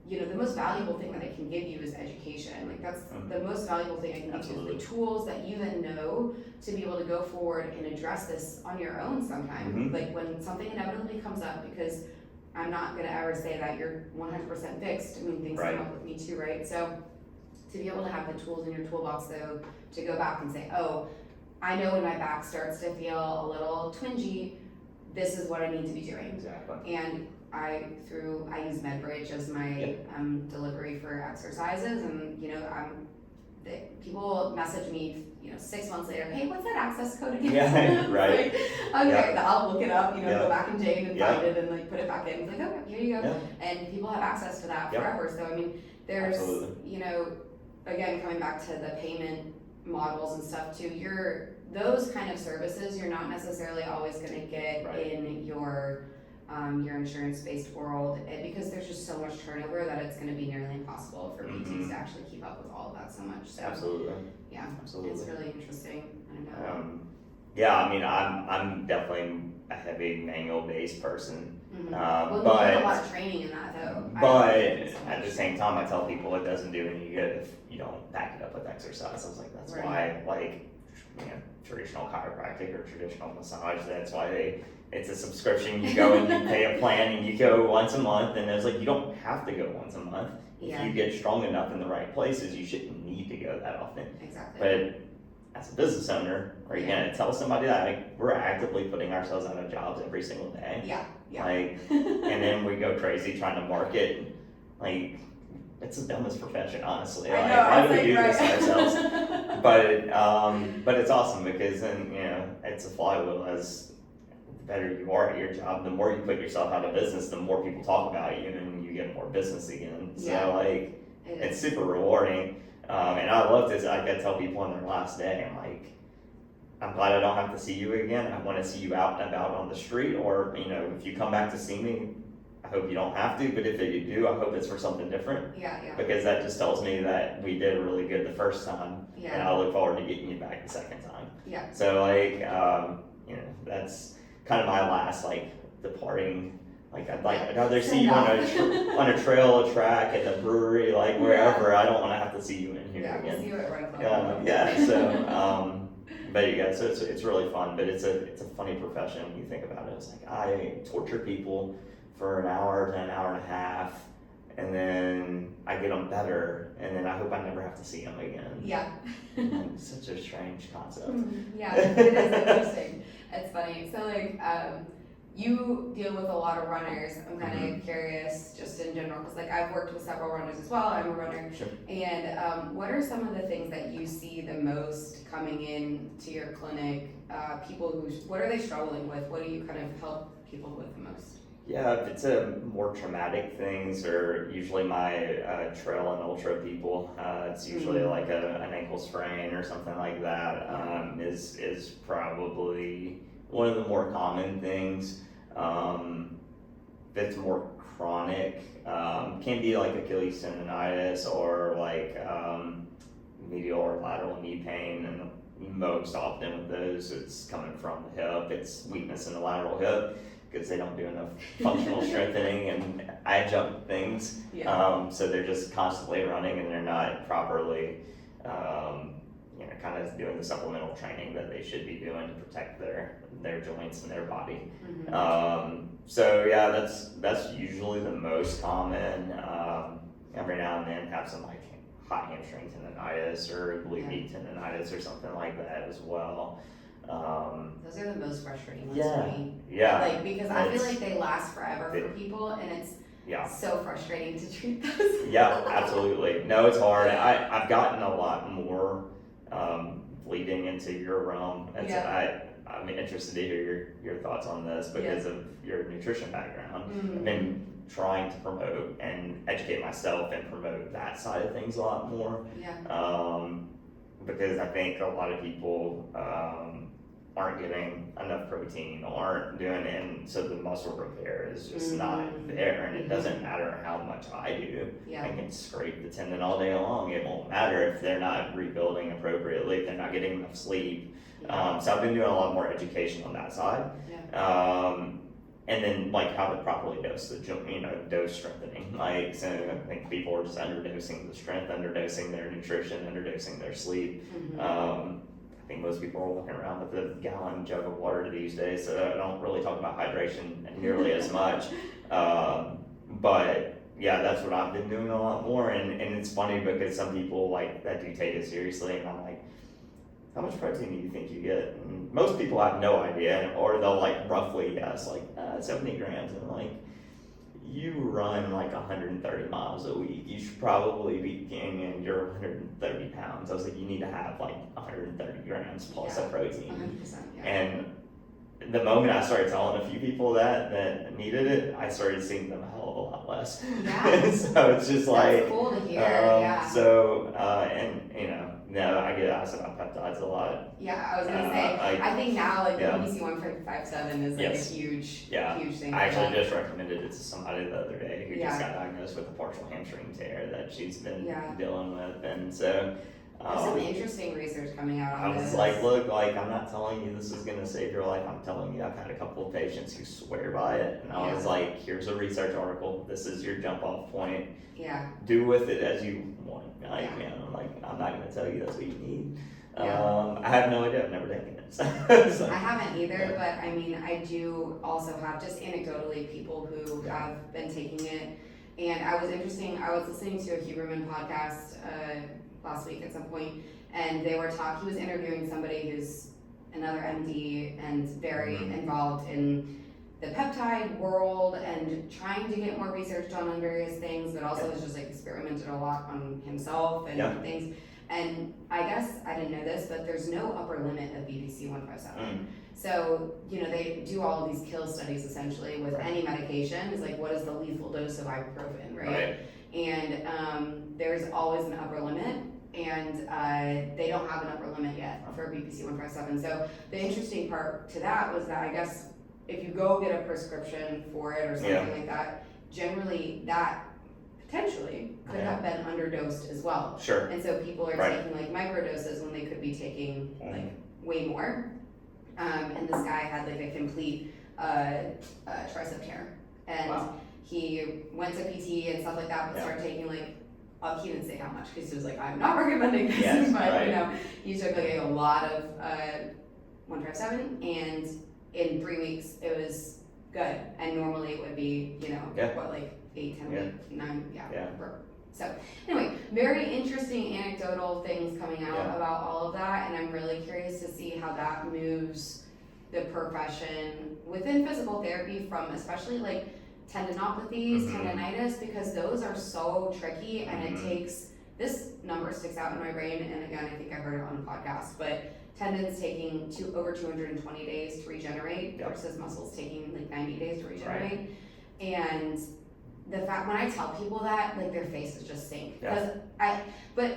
Speaker 1: you know, the most valuable thing that I can give you is education. Like, that's the most valuable thing I can give you is the tools that you then know to be able to go forward and address this on your own sometime. Like when something inevitably comes up, because I'm not gonna ever say that you're 100% fixed. I mean, things come up with me too, right? So to be able to have the tools in your toolbox though, to go back and say, oh, I know when my back starts to feel a little twingy, this is what I need to be doing.
Speaker 2: Exactly.
Speaker 1: And I use MedBridge as my delivery for exercises, and you know, people message me, you know, 6 months later, hey, what's that access code again?
Speaker 2: Yeah, right.
Speaker 1: Like, okay, I'll look it up, you know, go back in Jane and find it and like put it back in. It's like, okay, here you go. And people have access to that forever. So I mean, there's, you know, again, coming back to the payment models and stuff too, those kind of services you're not necessarily always going to get in your insurance-based world, because there's just so much turnover that it's going to be nearly impossible for PTs to actually keep up with all of that so much. So, yeah, it's really interesting. I don't know.
Speaker 2: Yeah, I mean, I'm definitely a heavy manual-based person.
Speaker 1: Well, you
Speaker 2: but
Speaker 1: need a lot of training in that though.
Speaker 2: but at the same time, I tell people it doesn't do any good if you don't back it up with exercise. I was like, that's why, like, traditional chiropractic or traditional massage, that's why it's a subscription. You go and you pay a plan and you go once a month, and it's like, you don't have to go once a month. If you get strong enough in the right places, you shouldn't need to go that often.
Speaker 1: Exactly.
Speaker 2: But as a business owner, are you gonna tell somebody that? Like, we're actively putting ourselves out of jobs every single day. Like, and then we go crazy trying to market. Like, it's the dumbest profession, honestly. Like, why do we do this to ourselves? But it's awesome because then, it's a flywheel. As the better you are at your job, the more you put yourself out of business, the more people talk about you and you get more business again. So like, it's super rewarding. And I love this. I tell people on their last day, I'm like, I'm glad I don't have to see you again. I want to see you out and about on the street, or, if you come back to see me, I hope you don't have to, but if you do, I hope it's for something different. Because that just tells me that we did really good the first time, and I look forward to getting you back the second time. So like, that's kind of my last, like, departing. Like, I'd rather see you on a trail, a track, at the brewery, like, wherever. I don't want to have to see you in here again.
Speaker 1: We'll see you at Red Club.
Speaker 2: So, but so it's really fun, but it's a funny profession when you think about it. It's like, I torture people for an hour to an hour and a half, and then I get them better, and then I hope I never have to see them again. It's such a strange concept.
Speaker 1: It is interesting. It's funny. So like, you deal with a lot of runners. I'm kind of curious, just in general, because like I've worked with several runners as well. I'm a runner.
Speaker 2: Sure.
Speaker 1: And what are some of the things that you see the most coming in to your clinic? People what are they struggling with? What do you kind of help people with the most?
Speaker 2: Yeah, if it's a more traumatic things, or usually my trail and ultra people, it's usually like an ankle sprain or something like that. Is probably one of the more common things. If it's more chronic, can be like Achilles tendonitis or like medial or lateral knee pain, and most often with those, it's coming from the hip. It's weakness in the lateral hip, because they don't do enough functional strengthening and adjunct things. So they're just constantly running, and they're not properly, kind of doing the supplemental training that they should be doing to protect their joints and their body. So yeah, that's usually the most common. Every now and then have some like high hamstring tendonitis or glute tendonitis or something like that as well.
Speaker 1: Those are the most frustrating ones for me. Like, because I feel like they last forever for people, and it's so frustrating to treat those.
Speaker 2: Absolutely. No, it's hard. I've gotten a lot more bleeding into your realm. I'm interested to hear your thoughts on this because of your nutrition background. I've been trying to promote and educate myself and promote that side of things a lot more. Because I think a lot of people aren't getting enough protein, aren't doing it, and so the muscle repair is just not there, and it doesn't matter how much I do. I can scrape the tendon all day long. It won't matter if they're not rebuilding appropriately, if they're not getting enough sleep. So I've been doing a lot more education on that side. And then like how to properly dose the dose strengthening. Like, so I think people are just underdosing the strength, underdosing their nutrition, underdosing their sleep. I think most people are walking around with a gallon jug of water these days, so I don't really talk about hydration nearly as much. But yeah, that's what I've been doing a lot more, and it's funny because some people like that do take it seriously, and I'm like, how much protein do you think you get? And most people have no idea, or they'll like roughly guess, like 70 grams, and I'm like, you run like 130 miles a week. You should probably be gaining your 130 pounds. I was like, you need to have like 130 grams plus of protein.
Speaker 1: 100%,
Speaker 2: And the moment I started telling a few people that needed it, I started seeing them a hell of a lot less. So it's just like,
Speaker 1: that's cool to hear.
Speaker 2: So, and I get asked about peptides a lot.
Speaker 1: I was gonna say, I think now like the PBC1 for 5-7 is like a huge thing.
Speaker 2: I actually just recommended it to somebody the other day who just got diagnosed with a partial hamstring tear that she's been dealing with, and so
Speaker 1: There's some interesting research coming out
Speaker 2: I
Speaker 1: on
Speaker 2: was
Speaker 1: this.
Speaker 2: like, look, like, I'm not telling you this is gonna save your life, I'm telling you I've had a couple of patients who swear by it, and I was like, here's a research article, this is your jump off point,
Speaker 1: Yeah.
Speaker 2: do with it as you want, like,
Speaker 1: Yeah.
Speaker 2: like, I'm not gonna tell you that's what you need.
Speaker 1: Yeah.
Speaker 2: I have no idea, I've never taken it, so.
Speaker 1: I haven't either, but I mean, I do also have just anecdotally people who have been taking it. And I was listening to a Huberman podcast last week at some point, and he was interviewing somebody who's another MD and very involved in the peptide world and trying to get more research done on various things, but also has just like experimented a lot on himself and things. And I guess I didn't know this, but there's no upper limit of BPC 157. So, they do all of these kill studies essentially with any medication. It's like, what is the lethal dose of ibuprofen, right? And there's always an upper limit, and they don't have an upper limit yet for BPC 157. So the interesting part to that was that I guess if you go get a prescription for it or something like that, generally that potentially could have been underdosed as well.
Speaker 2: Sure.
Speaker 1: And so people are taking like microdoses when they could be taking like way more. And this guy had like a complete tricep tear, and he went to PT and stuff like that, but started taking like he didn't say how much because he was like, I'm not recommending this, but he took like a lot of 157, and in 3 weeks it was good, and normally it would be what, like 8-10 weeks, 9 So anyway, very interesting anecdotal things coming out about all of that, and I'm really curious to see how that moves the profession within physical therapy from especially like tendinopathies, tendinitis, because those are so tricky, and it takes, this number sticks out in my brain, and again, I think I heard it on a podcast, but tendons taking over 220 days to regenerate versus muscles taking like 90 days to regenerate. And the fact, when I tell people that, like their faces just sink. But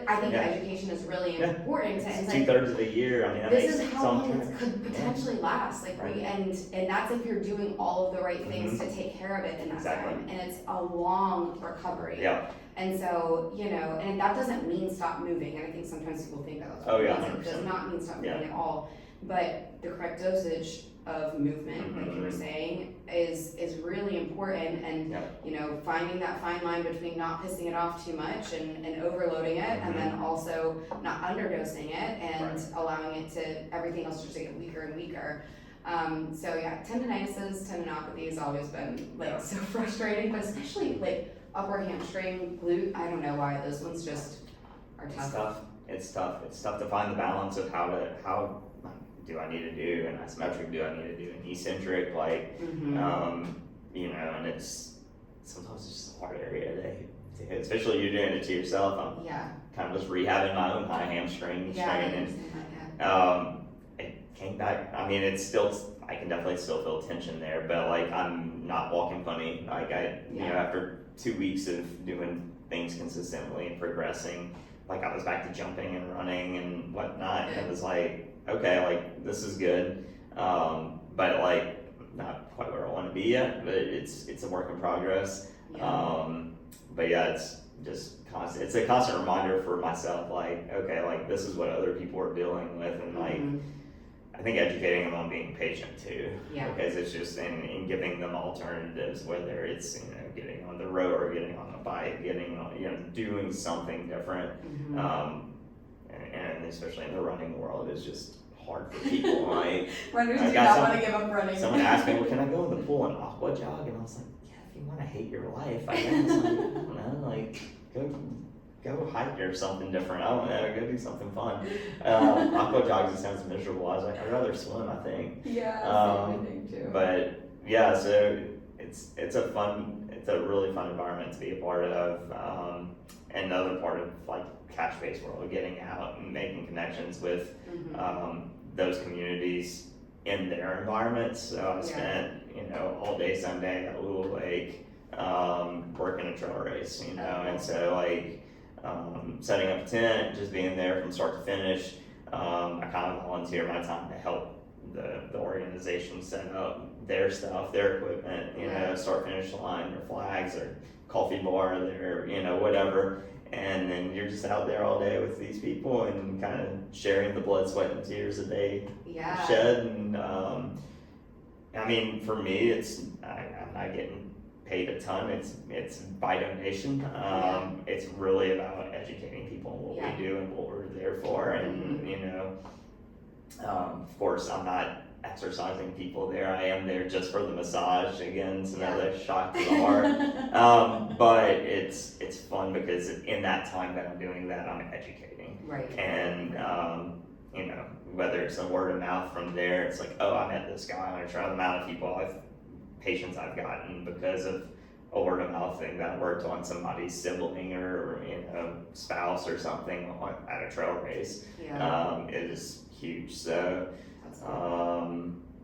Speaker 1: I think education is really important.
Speaker 2: It's
Speaker 1: like
Speaker 2: 2/3 of the year. I mean,
Speaker 1: this is how long it could potentially last. Like and that's if you're doing all of the right things to take care of it in that time. And it's a long recovery. And so, and that doesn't mean stop moving. And I think sometimes people think that it does not mean stop moving at all. But the correct dosage of movement, like you were saying, is really important, and finding that fine line between not pissing it off too much and overloading it, and then also not underdosing it and allowing it to everything else just to get weaker and weaker. So tendinopathy has always been like so frustrating, but especially like upper hamstring, glute. I don't know why those ones just are tough.
Speaker 2: It's tough to find the balance of how do I need to do an isometric, do I need to do an eccentric, like, and it's sometimes it's just a hard area to hit, especially you're doing it to yourself. I'm kind of just rehabbing my own high hamstring strain, and it came back. I mean, it's still, I can definitely still feel tension there, but like I'm not walking funny. Like after 2 weeks of doing things consistently and progressing, like I was back to jumping and running and whatnot. And it was like, okay, like this is good, but like not quite where I want to be yet. But it's a work in progress. But it's just constant. It's a constant reminder for myself, like, okay, like this is what other people are dealing with, and like I think educating them on being patient too, because it's just in giving them alternatives, whether it's getting on the road or getting on a bike, getting on doing something different. And especially in the running world, it's just hard for people. Like,
Speaker 1: runners do not want to give up running.
Speaker 2: Someone asked me, well, can I go in the pool and aqua jog? And I was like, yeah, if you want to hate your life, I guess. Like, I don't know, like, go hike or something different. I don't know, go do something fun. Aqua jogs, it sounds miserable. I was like, I'd rather swim, I think.
Speaker 1: I think too.
Speaker 2: But so it's a really fun environment to be a part of. And another part of like cash-based world, getting out and making connections with those communities in their environments. So I spent all day Sunday at Little Lake working a trail race, and so like setting up a tent, just being there from start to finish. I kind of volunteer my time to help the organization set up their stuff, their equipment, start finish line, their flags, their coffee bar, their whatever, and then you're just out there all day with these people and kind of sharing the blood, sweat, and tears that they
Speaker 1: Yeah.
Speaker 2: shed. And I mean, for me, I'm not getting paid a ton. It's by donation. It's really about educating people on what we do and what we're there for. And you know, of course, I'm not exercising people there. I am there just for the massage. Again, it's another shock to the heart. But it's fun because in that time that I'm doing that, I'm educating.
Speaker 1: Right.
Speaker 2: And you know, whether it's a word of mouth from there, it's like, oh, I met this guy. I'm gonna try the amount of patients I've gotten because of a word of mouth thing that worked on somebody's sibling or you know spouse or something at a trail race. Is huge. So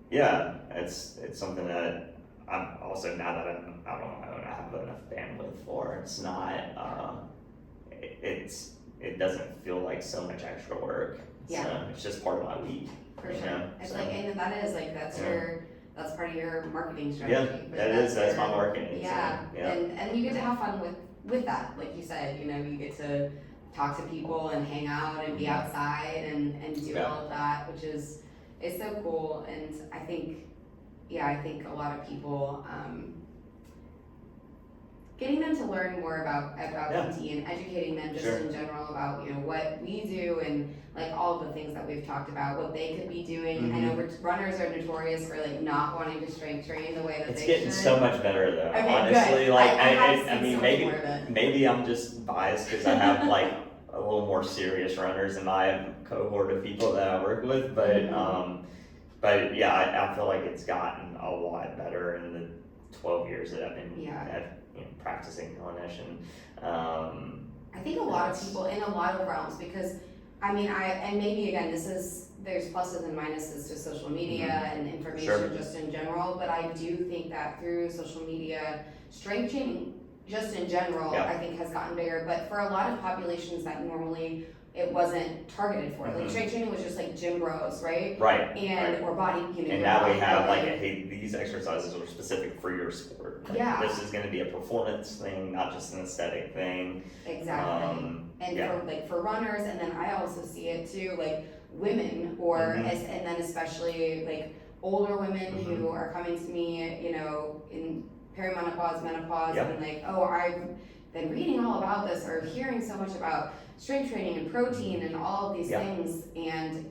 Speaker 2: yeah, it's something that I'm also, now that I'm out on my own, I have enough bandwidth for. It's not it doesn't feel like so much extra work. It's just part of my week.
Speaker 1: For sure. It's like, and that is like, that's part of your marketing strategy.
Speaker 2: Yeah, that's my marketing.
Speaker 1: Yeah. And you get to have fun with that. Like you said, you know, you get to talk to people and hang out and be outside and do all of that, which is, it's so cool. And I think a lot of people, getting them to learn more about PT and educating them just in general about, you know, what we do and like all of the things that we've talked about, what they could be doing. I know runners are notorious for like not wanting to strength train the way that
Speaker 2: it's
Speaker 1: they
Speaker 2: getting
Speaker 1: should.
Speaker 2: so much better though.
Speaker 1: Okay,
Speaker 2: honestly,
Speaker 1: good.
Speaker 2: like
Speaker 1: I
Speaker 2: mean, maybe I'm just biased because I have like a little more serious runners in my cohort of people that I work with, but yeah, I feel like it's gotten a lot better in the 12 years that I've been practicing clinician.
Speaker 1: I think a lot of people in a lot of realms, because I mean, and maybe again, there's pluses and minuses to social media and information just in general, but I do think that through social media, strength training just in general, I think has gotten bigger, but for a lot of populations that normally it wasn't targeted for. Like strength training was just like gym bros, right?
Speaker 2: Right.
Speaker 1: Or body, you know.
Speaker 2: And now we have like, hey, these exercises are specific for your sport. Like, this is going to be a performance thing, not just an aesthetic thing.
Speaker 1: Exactly. For runners, and then I also see it too, like women, or and then especially like older women who are coming to me, you know, in perimenopause, menopause, and like, oh, I've been reading all about this or hearing so much about strength training and protein and all of these things, and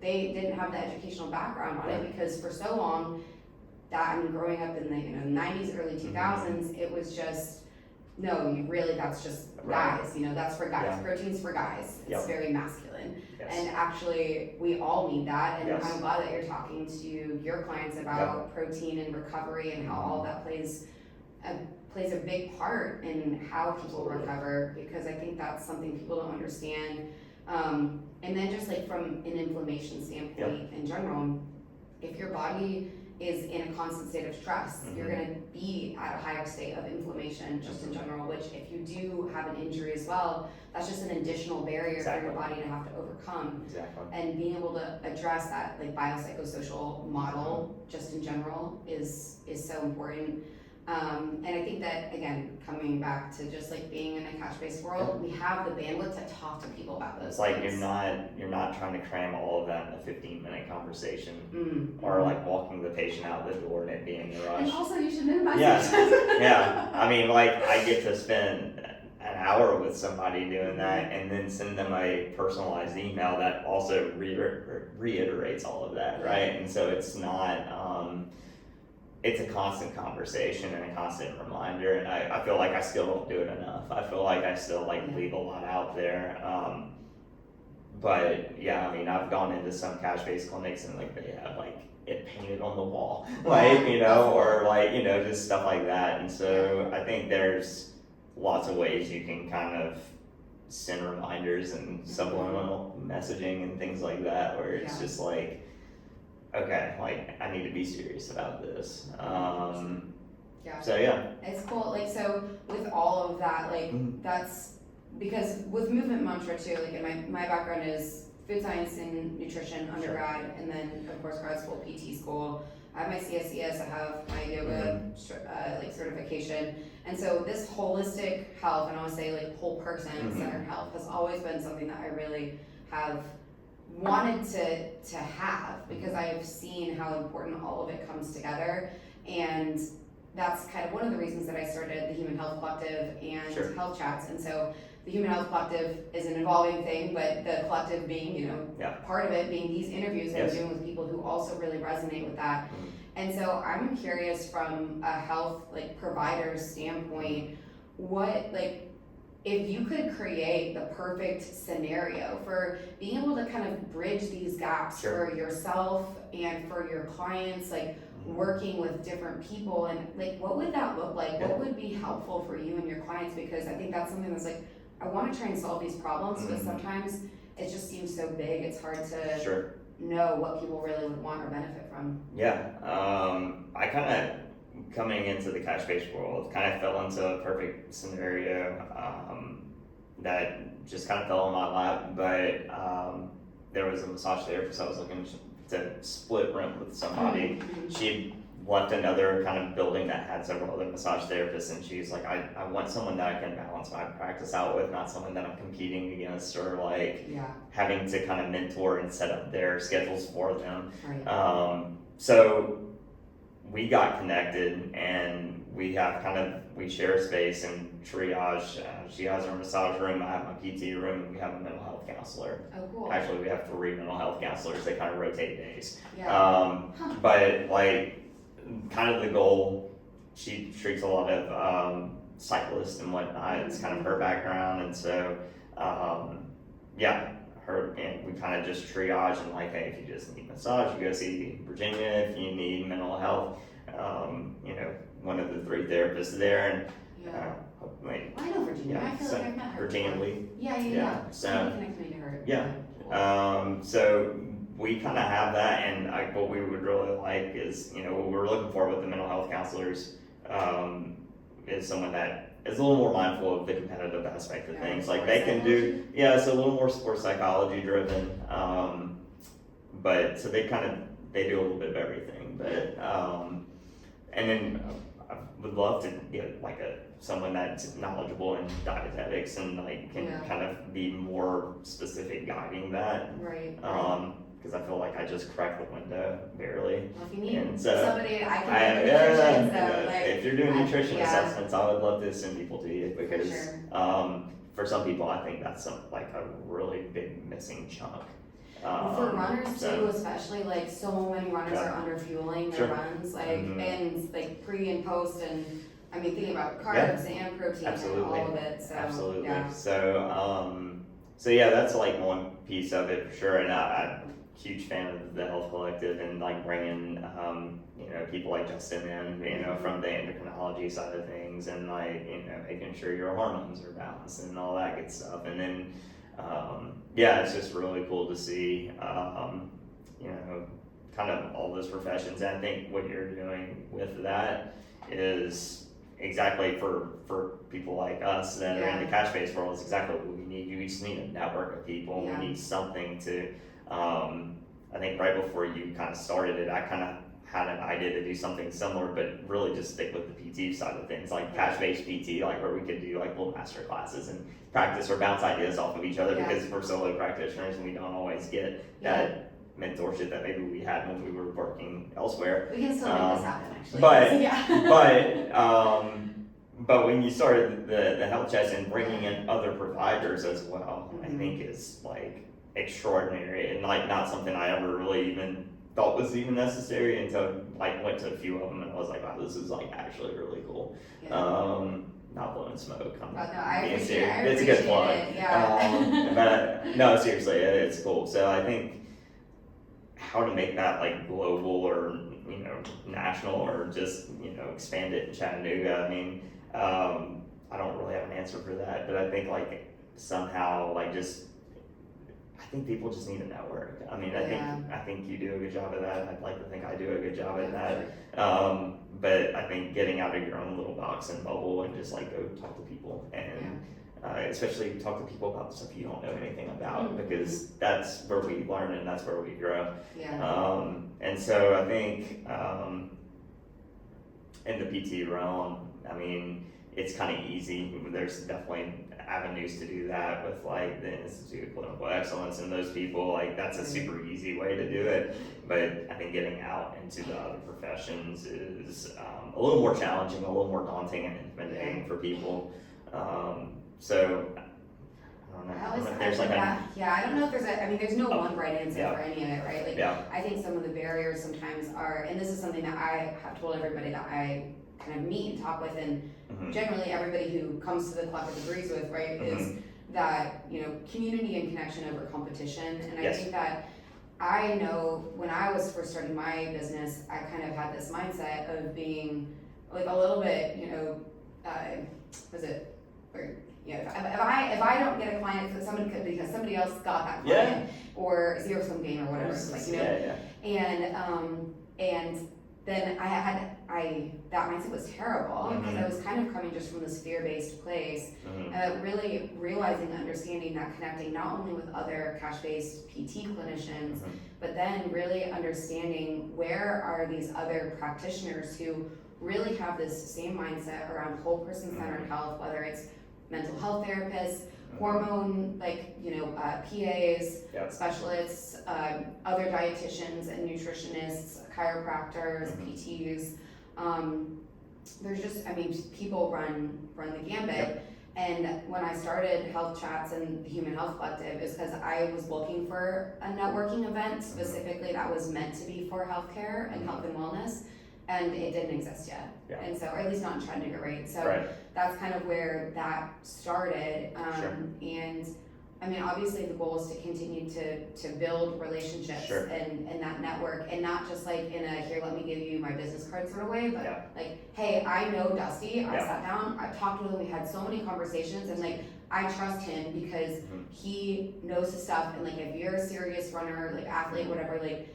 Speaker 1: they didn't have the educational background on it, because for so long, that, I mean, growing up in the 90s, early 2000s, it was just, no, you really, that's just guys, you know, that's for guys. Protein's for guys. It's very masculine. And actually, we all need that, and I'm glad that you're talking to your clients about protein and recovery and how all that plays a big part in how people recover, because I think that's something people don't understand. And then just like from an inflammation standpoint in general, if your body is in a constant state of stress, you're going to be at a higher state of inflammation just in general, which if you do have an injury as well, that's just an additional barrier for your body to have to overcome. And being able to address that like biopsychosocial model just in general is so important. And I think that, again, coming back to just like being in a cash-based world, we have the bandwidth to talk to people about those
Speaker 2: It's like
Speaker 1: things.
Speaker 2: you're not trying to cram all of that in a 15-minute conversation, or like walking the patient out the door and it being a rush.
Speaker 1: And also, you should minimize
Speaker 2: I mean, like I get to spend an hour with somebody doing that, and then send them a personalized email that also reiterates all of that, right? And so it's not. It's a constant conversation and a constant reminder, and I feel like I still don't do it enough. I feel like I still leave a lot out there. But yeah, I mean, I've gone into some cash-based clinics and like they have like it painted on the wall, like, you know, or like, you know, just stuff like that. And so I think there's lots of ways you can kind of send reminders and subliminal messaging and things like that, where it's just like, okay, like I need to be serious about this. So yeah,
Speaker 1: it's cool. Like, so with all of that, like that's because with movement mantra too, like in my background is food science and nutrition undergrad, and then of course grad school, PT school. I have my CSCS, I have my yoga like certification, and so this holistic health, and I want to say like whole person centered health, has always been something that I really have wanted to have, because I have seen how important all of it comes together. And that's kind of one of the reasons that I started the Human Health Collective and Health Chats. And so the Human Health Collective is an evolving thing, but the collective being, you know, part of it being these interviews that I'm doing with people who also really resonate with that. And so I'm curious, from a health like provider standpoint, what, like, if you could create the perfect scenario for being able to kind of bridge these gaps for yourself and for your clients, like working with different people, and like, what would that look like? What would be helpful for you and your clients? Because I think that's something that's like, I want to try and solve these problems, but sometimes it just seems so big, it's hard to know what people really would want or benefit from.
Speaker 2: I kind of, coming into the cash-based world, kind of fell into a perfect scenario that just kind of fell in my lap. But there was a massage therapist I was looking to split rent with somebody. She left another kind of building that had several other massage therapists, and she's like, I want someone that I can balance my practice out with, not someone that I'm competing against or like having to kind of mentor and set up their schedules for them. So we got connected, and we share space and triage. She has her massage room, I have my PT room, and we have a mental health counselor.
Speaker 1: Oh, cool.
Speaker 2: Actually, we have 3 mental health counselors. They kind of rotate days. But like, kind of the goal, she treats a lot of cyclists and whatnot. It's kind of her background, and so her, and we kind of just triage and like, hey, if you just need massage, you go see Virginia. If you need mental health, you know, one of the 3 therapists there, and
Speaker 1: I know Virginia. I feel like I've met her.
Speaker 2: Virginia Lee.
Speaker 1: So connect me to her.
Speaker 2: So we kind of have that, and what we would really like is, you know, what we're looking for with the mental health counselors is someone that is a little more mindful of the competitive aspect of things. Like they can do, it's a little more sports psychology driven, but so they do a little bit of everything. But and then I would love to get like someone that's knowledgeable in dietetics and like can kind of be more specific guiding that. Because I feel like I just cracked the window barely.
Speaker 1: Well, if you need somebody, I can do nutrition.
Speaker 2: If you're doing nutrition assessments, I would love to send people to you, because for some people, I think that's like a really big missing chunk.
Speaker 1: For runners too, especially, like so many runners are under fueling their runs, like and like pre and post, and I mean thinking about carbs and protein and all of it. So so that's like one piece of it for sure. And I'm a huge fan of the Health Collective, and like bringing you know, people like Justin in, you know, from the endocrinology side of things, and like, you know, making sure your hormones are balanced and all that good stuff. And then it's just really cool to see you know, kind of all those professions. And I think what you're doing with that is exactly for people like us that are in the cash-based world, is exactly what we need. You just need a network of people. We need something to I think right before you kind of started it, I kind of had an idea to do something similar, but really just stick with the PT side of things, like cash-based PT, like where we could do like little master classes and practice or bounce ideas off of each other, because we're solo practitioners and we don't always get that mentorship that maybe we had when we were working elsewhere. We can still make this happen, actually.
Speaker 2: But when you started the health chats and bringing in other providers as well, I think is like extraordinary, and like not something I ever really even thought was even necessary until like went to a few of them, and I was like, wow, this is like actually really cool. Not blowing smoke.
Speaker 1: I appreciate it.
Speaker 2: It's a good plug. But no, seriously, it's cool. So I think how to make that like global or, you know, national, or just, you know, expand it in Chattanooga. I mean, I don't really have an answer for that, but I think like somehow like just, I think people just need a network. I mean, I think you do a good job of that. I'd like to think I do a good job at that. But I think getting out of your own little box and bubble and just like go talk to people and especially talk to people about stuff you don't know anything about, because that's where we learn and that's where we grow.
Speaker 1: Yeah.
Speaker 2: And so I think in the PT realm, I mean, it's kind of easy. There's definitely avenues to do that with like the Institute of Clinical Excellence and those people. Like that's a super easy way to do it. But I think getting out into the other professions is a little more challenging, a little more daunting and intimidating for people. So I don't know if there's like
Speaker 1: I don't know if there's no one right answer for any of it, right? Like I think some of the barriers sometimes are, and this is something that I have told everybody that I kind of meet and talk with, and generally everybody who comes to the collective agrees with, right, is that, you know, community and connection over competition. And I think that I know when I was first starting my business, I kind of had this mindset of being like a little bit, you know, if I don't get a client because somebody else got that client, or zero sum game or whatever, like, you know, and then that mindset was terrible, because I was kind of coming just from this fear-based place, really realizing and understanding that connecting not only with other cash-based PT clinicians, but then really understanding where are these other practitioners who really have this same mindset around whole person-centered health, whether it's mental health therapists, hormone, like, you know, PAs, specialists, other dietitians and nutritionists, chiropractors, PTs. There's just, I mean, people run the gambit. And when I started Health Chats and the Human Health Collective, is because I was looking for a networking event specifically that was meant to be for healthcare and health and wellness, and it didn't exist yet. And so, or at least not in Chattanooga, right? So that's kind of where that started. And I mean, obviously the goal is to continue to build relationships and that network, and not just like in a, here, let me give you my business card sort of way, but like, hey, I know Dusty, I sat down, I talked with him, we had so many conversations, and like, I trust him because he knows his stuff, and like, if you're a serious runner, like athlete, whatever, like,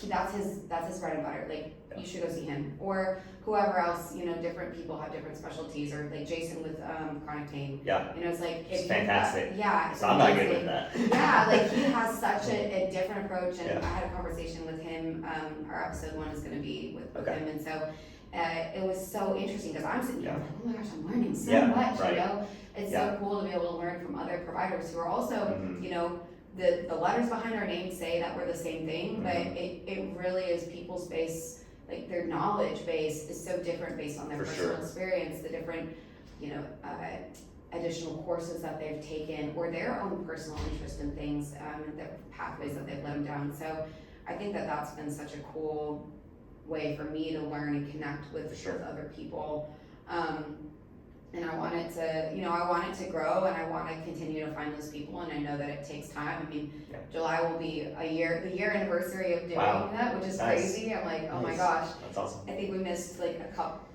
Speaker 1: that's his bread and butter, like, you should go see him, or whoever else, you know, different people have different specialties, or like Jason with chronic pain. You know, it's like,
Speaker 2: it's fantastic.
Speaker 1: So
Speaker 2: I'm not good with that.
Speaker 1: Like he has such a different approach, and I had a conversation with him. Our episode 1 is going to be with him, and so it was so interesting, because I'm sitting here like, oh my gosh, I'm learning so much. You know, it's so cool to be able to learn from other providers who are also, you know, the letters behind our names say that we're the same thing, but it really is people's base. Like their knowledge base is so different based on their personal experience, the different, you know, additional courses that they've taken, or their own personal interest in things, and the pathways that they've led them down. So I think that that's been such a cool way for me to learn and connect with other people. And I want it to, you know, I want it to grow, and I want to continue to find those people, and I know that it takes time. I mean, July will be the year anniversary of doing that, which is crazy. I'm like, oh my gosh.
Speaker 2: That's awesome.
Speaker 1: I think we missed like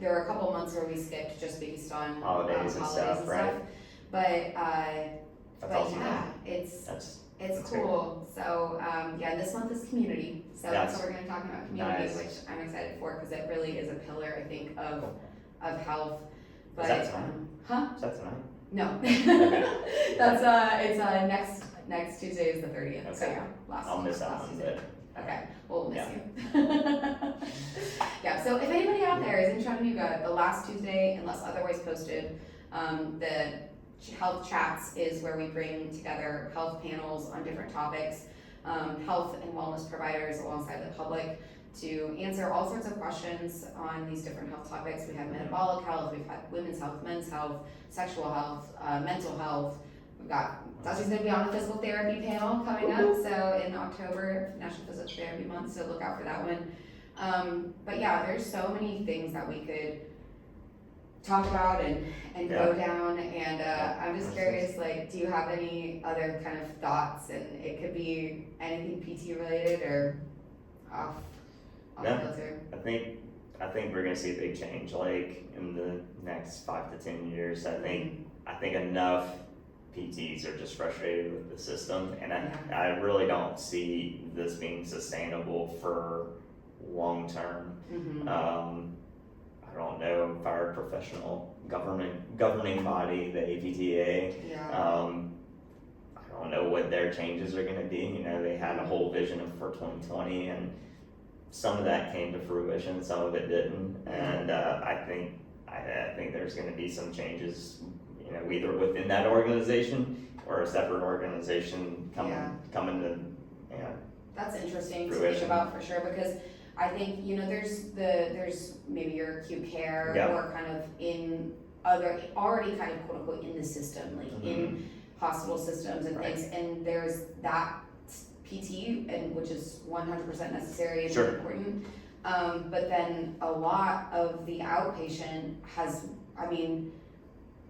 Speaker 1: there were a couple months where we skipped just based on
Speaker 2: holidays and stuff, right?
Speaker 1: But
Speaker 2: awesome,
Speaker 1: it's cool. Great. So this month is community. So that's what we're going to talk about, community, which I'm excited for, because it really is a pillar, I think, of health. But,
Speaker 2: is that tonight? Is that tonight?
Speaker 1: No. That's it's next Tuesday is the 30th.
Speaker 2: Okay.
Speaker 1: So
Speaker 2: I'll miss that one, but
Speaker 1: okay, we'll miss you. So if anybody out there is in Chattanooga, the last Tuesday, unless otherwise posted, the Health Chats is where we bring together health panels on different topics, health and wellness providers alongside the public, to answer all sorts of questions on these different health topics. We have metabolic health, we've had women's health, men's health, sexual health, mental health. We've got, Dusty's going to be on a physical therapy panel coming up, so in October, National Physical Therapy Month, so look out for that one. But yeah, there's so many things that we could talk about and go down, and I'm just curious, like, do you have any other kind of thoughts? And it could be anything PT related or off filter.
Speaker 2: I think we're gonna see a big change, like in the next 5 to 10 years. I think enough PTs are just frustrated with the system, and I really don't see this being sustainable for long term. I don't know if our professional governing body, the APTA,
Speaker 1: Yeah.
Speaker 2: I don't know what their changes are going to be. You know, they had a whole vision for 2020, and some of that came to fruition, some of it didn't, and I think there's going to be some changes, you know, either within that organization or a separate organization coming to, you know.
Speaker 1: That's interesting to
Speaker 2: fruition.
Speaker 1: think about for sure, because I think, you know, there's maybe your acute care
Speaker 2: Yeah.
Speaker 1: or kind of in other, already kind of quote unquote in the system, like in hospital systems and
Speaker 2: Right.
Speaker 1: things, and there's that PT, and which is 100% necessary and
Speaker 2: Sure.
Speaker 1: important. But then a lot of the outpatient has, I mean,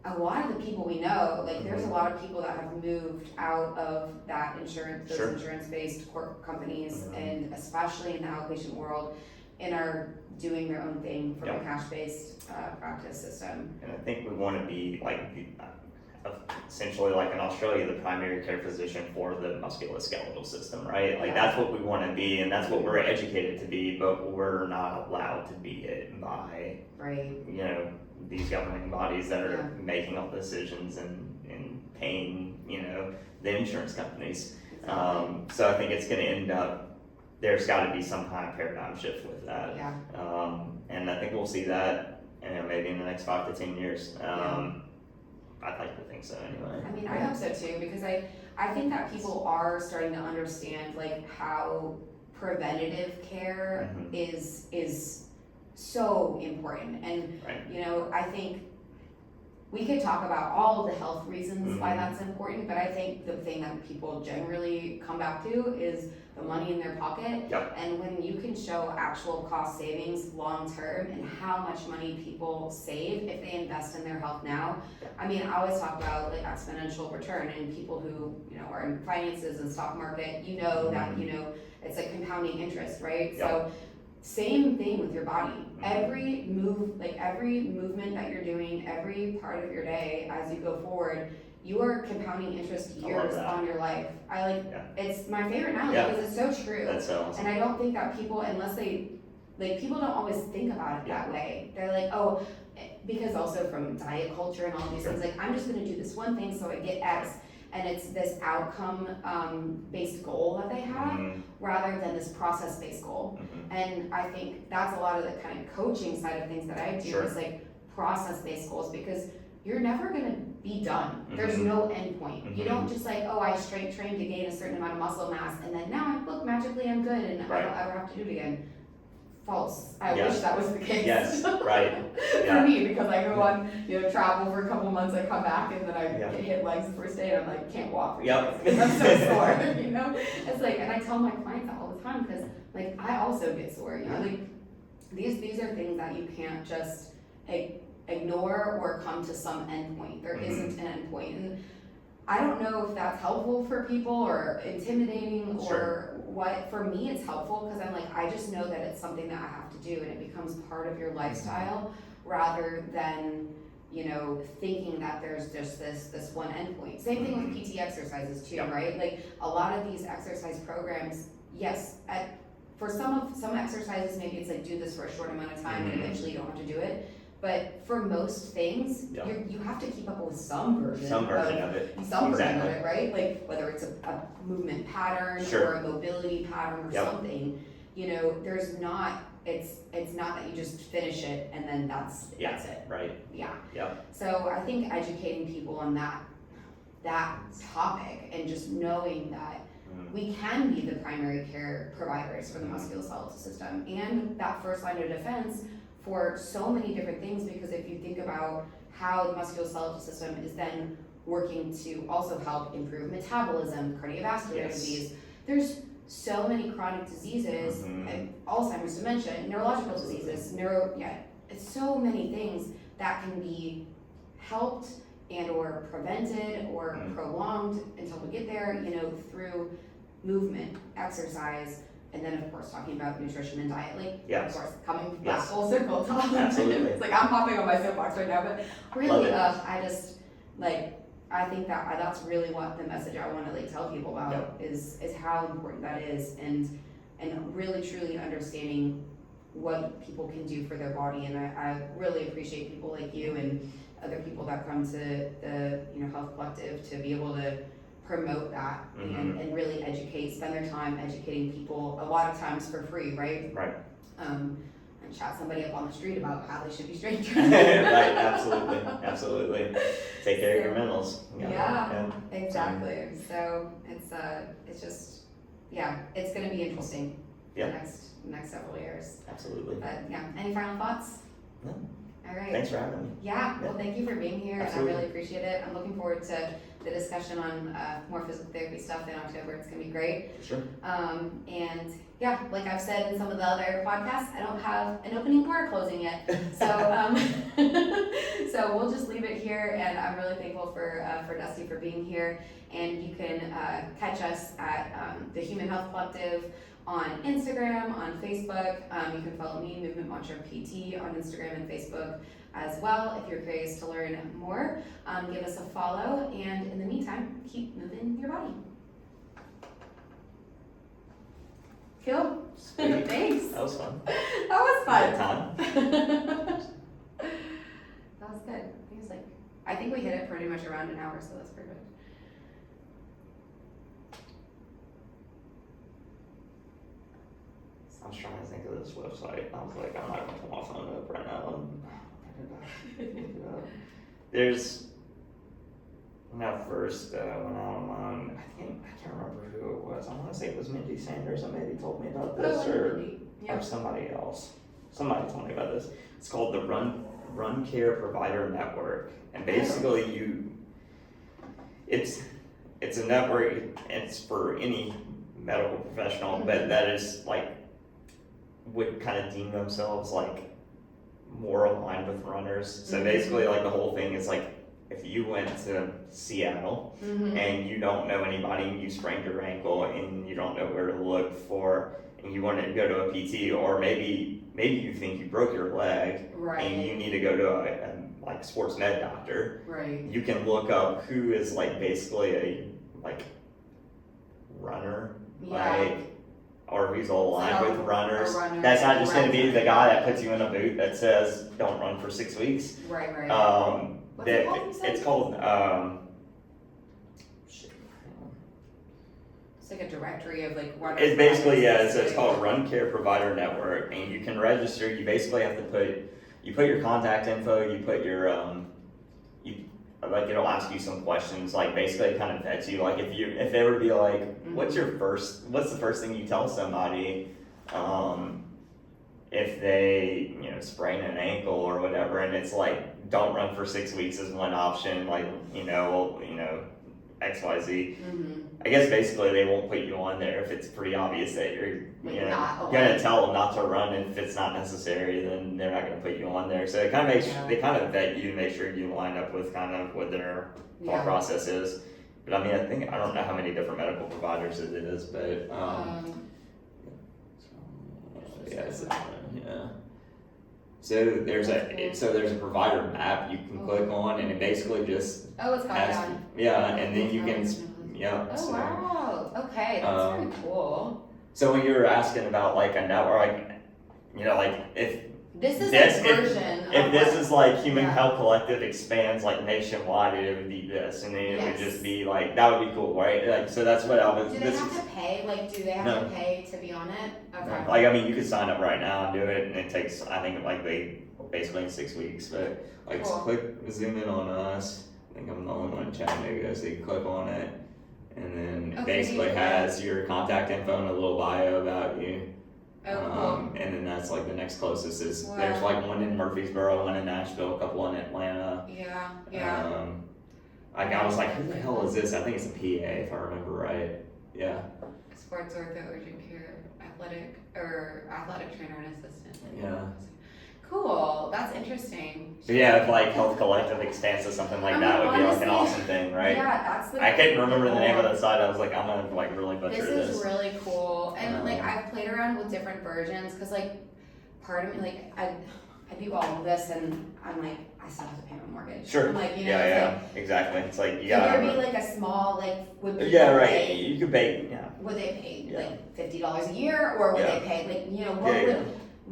Speaker 1: a lot of the people we know, like there's a lot of people that have moved out of that insurance, those
Speaker 2: Sure.
Speaker 1: insurance-based corp companies, and especially in the outpatient world, and are doing their own thing from a cash-based practice system.
Speaker 2: And I think we want to be like, essentially like in Australia, the primary care physician for the musculoskeletal system, right? Like that's what we want to be, and that's what we're educated to be, but we're not allowed to be it by, you know, these governing bodies that are making all the decisions and paying, you know, the insurance companies. So I think it's going to end up, there's got to be some kind of paradigm shift with that. And I think we'll see that, you know, maybe in the next 5 to 10 years. I'd like to think so anyway.
Speaker 1: I mean, I hope so too, because I think that people are starting to understand like how preventative care is so important. And you know, I think we could talk about all of the health reasons why that's important, but I think the thing that people generally come back to is the money in their pocket. And when you can show actual cost savings long term and how much money people save if they invest in their health now. I mean, I always talk about like exponential return, and people who, you know, are in finances and stock market, you know that, you know, it's like compounding interest, right? So same thing with your body. Every movement that you're doing, every part of your day as you go forward, you are compounding interest years on your life. It's my favorite now because it's so true.
Speaker 2: That's so awesome.
Speaker 1: And I don't think that people, unless they, like, people don't always think about it that way. They're like, oh, because also from diet culture and all these things, like, I'm just gonna do this one thing so I get X. And it's this outcome based goal that they have rather than this process based goal. And I think that's a lot of the kind of coaching side of things that I do is like process based goals, because you're never gonna be done. There's no end point. You don't just like, oh, I strength trained to gain a certain amount of muscle mass and then now look, magically I'm good and I don't ever have to do it again. False. I wish that was the case.
Speaker 2: Yes, right.
Speaker 1: For me, because I go on, you know, travel for a couple months, I come back and then I get hit legs the first day and I'm like, can't walk for 2 days because I'm so sore, you know? It's like, and I tell my clients that all the time because like I also get sore, you know, like these are things that you can't just ignore or come to some end point. There isn't an end point. And I don't know if that's helpful for people or intimidating or what. For me, it's helpful because I'm like, I just know that it's something that I have to do and it becomes part of your lifestyle rather than, you know, thinking that there's just this one endpoint. Same thing with PT exercises too, right? Like a lot of these exercise programs, yes, for some exercises, maybe it's like do this for a short amount of time and eventually you don't have to do it. But for most things, you have to keep up with some version of it, right? Like whether it's a movement pattern or a mobility pattern or something, you know, there's not, it's not that you just finish it and then that's it.
Speaker 2: Right.
Speaker 1: So I think educating people on that topic and just knowing that we can be the primary care providers for the musculoskeletal system and that first line of defense for so many different things, because if you think about how the musculoskeletal system is then working to also help improve metabolism, cardiovascular disease, there's so many chronic diseases, and Alzheimer's, dementia, neurological diseases, it's so many things that can be helped and or prevented or prolonged until we get there, you know, through movement, exercise, and then of course talking about nutrition and diet, like of course coming back full circle to all of it. It's like I'm popping on my soapbox right now, but really I just like, I think that that's really what the message I want to like tell people about is how important that is, and really truly understanding what people can do for their body. And I really appreciate people like you and other people that come to the Health Collective to be able to promote that and really spend their time educating people, a lot of times for free, right?
Speaker 2: Right.
Speaker 1: And chat somebody up on the street about how they should be strength
Speaker 2: Right,
Speaker 1: training.
Speaker 2: absolutely. Take care of your mentals.
Speaker 1: Yeah, exactly. So it's just, it's gonna be interesting the next several years.
Speaker 2: Absolutely.
Speaker 1: But any final thoughts?
Speaker 2: No.
Speaker 1: All right.
Speaker 2: Thanks for having me.
Speaker 1: Yeah, well, thank you for being here,
Speaker 2: Absolutely.
Speaker 1: and I really appreciate it. I'm looking forward to the discussion on more physical therapy stuff in October. It's gonna be great.
Speaker 2: Sure.
Speaker 1: And like I've said in some of the other podcasts, I don't have an opening or a closing yet. So so we'll just leave it here, and I'm really thankful for Dusty for being here. And you can catch us at the Human Health Collective on Instagram, on Facebook. You can follow me, Movement Mantra PT, on Instagram and Facebook as well. If you're curious to learn more, give us a follow. And in the meantime, keep moving your body. Cool.
Speaker 2: Sweet.
Speaker 1: Thanks.
Speaker 2: That was fun.
Speaker 1: That was fun.
Speaker 2: Good time.
Speaker 1: That was good. I think we hit it pretty much around an hour, so that's perfect.
Speaker 2: I was trying to think of this website. I was like, I'm not gonna pull my phone up right now. There's when I first went out on, I can't remember who it was. I want to say it was Mindy Sanders that maybe told me about this, or somebody else. Somebody told me about this. It's called the Run Care Provider Network, and basically it's a network. It's for any medical professional, but that is like would kind of deem themselves like more aligned with runners. So basically, like the whole thing is like if you went to Seattle and you don't know anybody and you sprained your ankle and you don't know where to look for, and you want to go to a PT, or maybe you think you broke your leg and you need to go to a like sports med doctor.
Speaker 1: Right.
Speaker 2: You can look up who is like basically a like runner, or who's aligned with runners. That's not just going to be the guy that puts you in a boot that says don't run for 6 weeks.
Speaker 1: Right.
Speaker 2: What's it called? It's called
Speaker 1: it's like a directory of like runners.
Speaker 2: It's basically it's called Run Care Provider Network, and you can register. You basically have to put your contact info. You put your it'll ask you some questions, like basically it kind of vets you. Like if they were to be like, what's the first thing you tell somebody if they sprain an ankle or whatever, and it's like don't run for 6 weeks is one option, like XYZ. I guess basically they won't put you on there if it's pretty obvious that you're gonna tell them not to run, and if it's not necessary then they're not gonna put you on there. So it kind of makes they kind of vet you, make sure you line up with kind of what their thought process is. But I mean, I don't know how many different medical providers it is, but So there's a provider map you can click on, and it basically just
Speaker 1: it's got that.
Speaker 2: and then you can
Speaker 1: wow. Okay, that's very cool.
Speaker 2: So when you were asking about like a network, like if
Speaker 1: this is a version
Speaker 2: if this is like Human Health Collective expands like nationwide, it would be this, and then it would just be like that would be cool, right? Like so that's what I was.
Speaker 1: Do they have to pay? Like, do they have to pay to be on it? Okay.
Speaker 2: Like I mean, you could sign up right now and do it, and it takes I think like basically in 6 weeks, but like zoom in on us. I think I'm the only one chatting, so you can click on it, and then it basically has your contact info and a little bio about you.
Speaker 1: Cool.
Speaker 2: And then that's like the next closest is there's like one in Murfreesboro, one in Nashville, a couple in Atlanta. I was like, who the hell is this? I think it's a PA if I remember right. Yeah.
Speaker 1: Sports ortho, urgent care, athletic trainer and assistant. Cool. That's interesting.
Speaker 2: So if like Health Collective expands to something like that would be like an awesome thing, right?
Speaker 1: Yeah,
Speaker 2: I couldn't remember the name of the site. I was like, I'm gonna like really butcher this.
Speaker 1: This is really cool, and like I've played around with different versions because like part of me like I do all of this and I'm like I still have to pay my mortgage.
Speaker 2: Sure.
Speaker 1: I'm like
Speaker 2: Exactly. It's like
Speaker 1: you gotta. Could there be like a small like would people
Speaker 2: pay, you could pay
Speaker 1: would they pay like $50 a year or would they pay like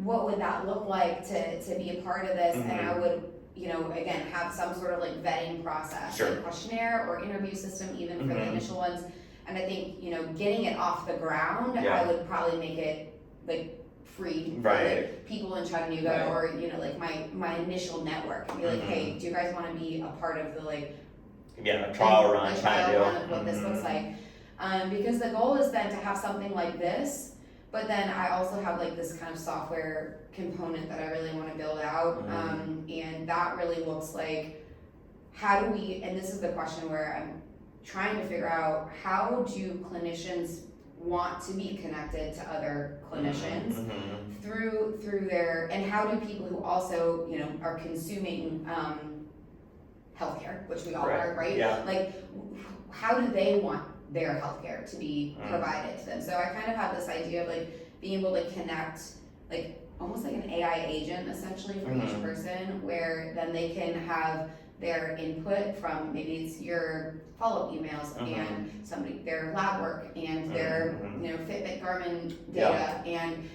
Speaker 1: what would that look like to be a part of this?
Speaker 2: Mm-hmm.
Speaker 1: And I would, you know, again, have some sort of like vetting process,
Speaker 2: Sure.
Speaker 1: like questionnaire or interview system even for
Speaker 2: Mm-hmm.
Speaker 1: the initial ones. And I think, you know, getting it off the ground,
Speaker 2: Yeah.
Speaker 1: I would probably make it like free for
Speaker 2: Right.
Speaker 1: like people in Chattanooga
Speaker 2: Right.
Speaker 1: or, you know, like my initial network and be like,
Speaker 2: Mhm.
Speaker 1: hey, do you guys want to be a part of the like
Speaker 2: Yeah, a trial run
Speaker 1: the
Speaker 2: kind of
Speaker 1: trial
Speaker 2: deal.
Speaker 1: run of what this
Speaker 2: Mhm.
Speaker 1: looks like? Because the goal is then to have something like this, but then I also have like this kind of software component that I really want to build out, and that really looks like how do we, and this is the question where I'm trying to figure out, how do clinicians want to be connected to other clinicians
Speaker 2: Mhm.
Speaker 1: through their, and how do people who also, you know, are consuming healthcare, which we all are, right?
Speaker 2: Yeah.
Speaker 1: Like, how do they want their healthcare to be
Speaker 2: Mm.
Speaker 1: provided to them? So I kind of have this idea of like being able to connect, like almost like an AI agent essentially for each
Speaker 2: Mhm.
Speaker 1: person, where then they can have their input from maybe it's your follow-up emails
Speaker 2: Mhm.
Speaker 1: and somebody their lab work and their
Speaker 2: Mhm.
Speaker 1: you know Fitbit Garmin
Speaker 2: Yeah.
Speaker 1: data and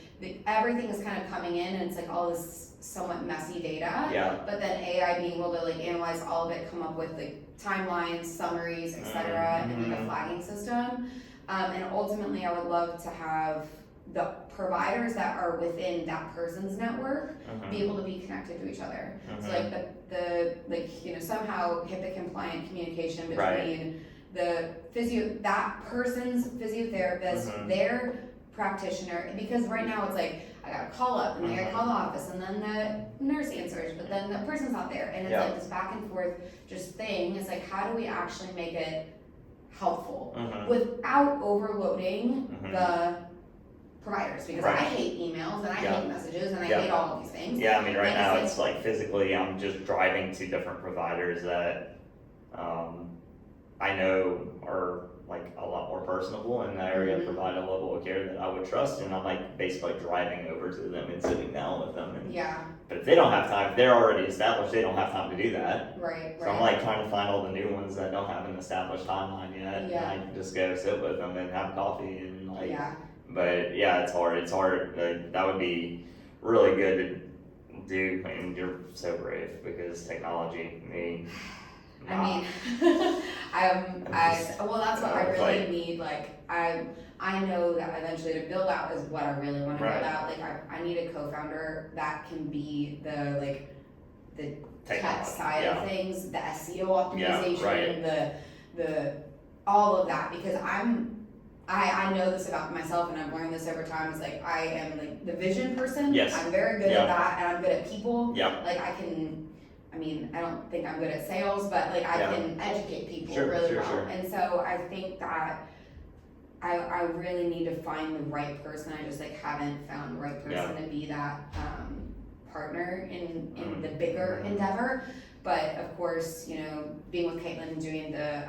Speaker 1: everything is kind of coming in and it's like all this somewhat messy data.
Speaker 2: Yeah.
Speaker 1: But then AI being able to like analyze all of it, come up with like timelines, summaries, etc., and like a flagging system. And ultimately, I would love to have the providers that are within that person's network be able to be connected to each other. So like the like you know somehow HIPAA compliant communication between
Speaker 2: Right.
Speaker 1: the that person's physiotherapist,
Speaker 2: Mhm.
Speaker 1: their practitioner, because right now it's like I gotta call up and then I gotta call the office and then the nurse answers, but then the person's not there and it's
Speaker 2: Yeah.
Speaker 1: like this back and forth just thing. It's like how do we actually make it helpful without overloading
Speaker 2: Mhm.
Speaker 1: the providers, because
Speaker 2: Right.
Speaker 1: I hate emails and I
Speaker 2: Yeah.
Speaker 1: hate messages and I
Speaker 2: Yeah.
Speaker 1: hate all of these things.
Speaker 2: Yeah, I mean, right
Speaker 1: And
Speaker 2: now
Speaker 1: it's
Speaker 2: it's like physically, I'm just driving to different providers that I know are like a lot more personable in that area,
Speaker 1: Mhm.
Speaker 2: provide a level of care that I would trust, and I'm like basically driving over to them and sitting down with them. And,
Speaker 1: Yeah,
Speaker 2: but if they don't have time, if they're already established, they don't have time to do that.
Speaker 1: right,
Speaker 2: So I'm
Speaker 1: right.
Speaker 2: like trying to find all the new ones that don't have an established timeline yet,
Speaker 1: Yeah.
Speaker 2: and I can just go sit with them and have coffee and like.
Speaker 1: Yeah,
Speaker 2: But yeah, it's hard. It's hard. That would be really good to do, and you're so brave because technology.
Speaker 1: I mean, well, that's what I really need. Like, I know that eventually to build out is what I really want to
Speaker 2: Right.
Speaker 1: build out. Like, I need a co-founder that can be the tech
Speaker 2: Technology,
Speaker 1: side
Speaker 2: yeah.
Speaker 1: of things, the SEO optimization,
Speaker 2: right.
Speaker 1: the all of that, because I know this about myself and I've learned this over time. It's like I am like the vision person.
Speaker 2: Yes.
Speaker 1: I'm very good
Speaker 2: Yeah.
Speaker 1: at that, and I'm good at people.
Speaker 2: Yep.
Speaker 1: Like I don't think I'm good at sales, but like I
Speaker 2: Yeah.
Speaker 1: can educate people
Speaker 2: Sure,
Speaker 1: really
Speaker 2: sure,
Speaker 1: well.
Speaker 2: sure.
Speaker 1: And so I think that I really need to find the right person. I just like haven't found the right person to be that partner in the bigger endeavor. But of course, you know, being with Caitlin and doing the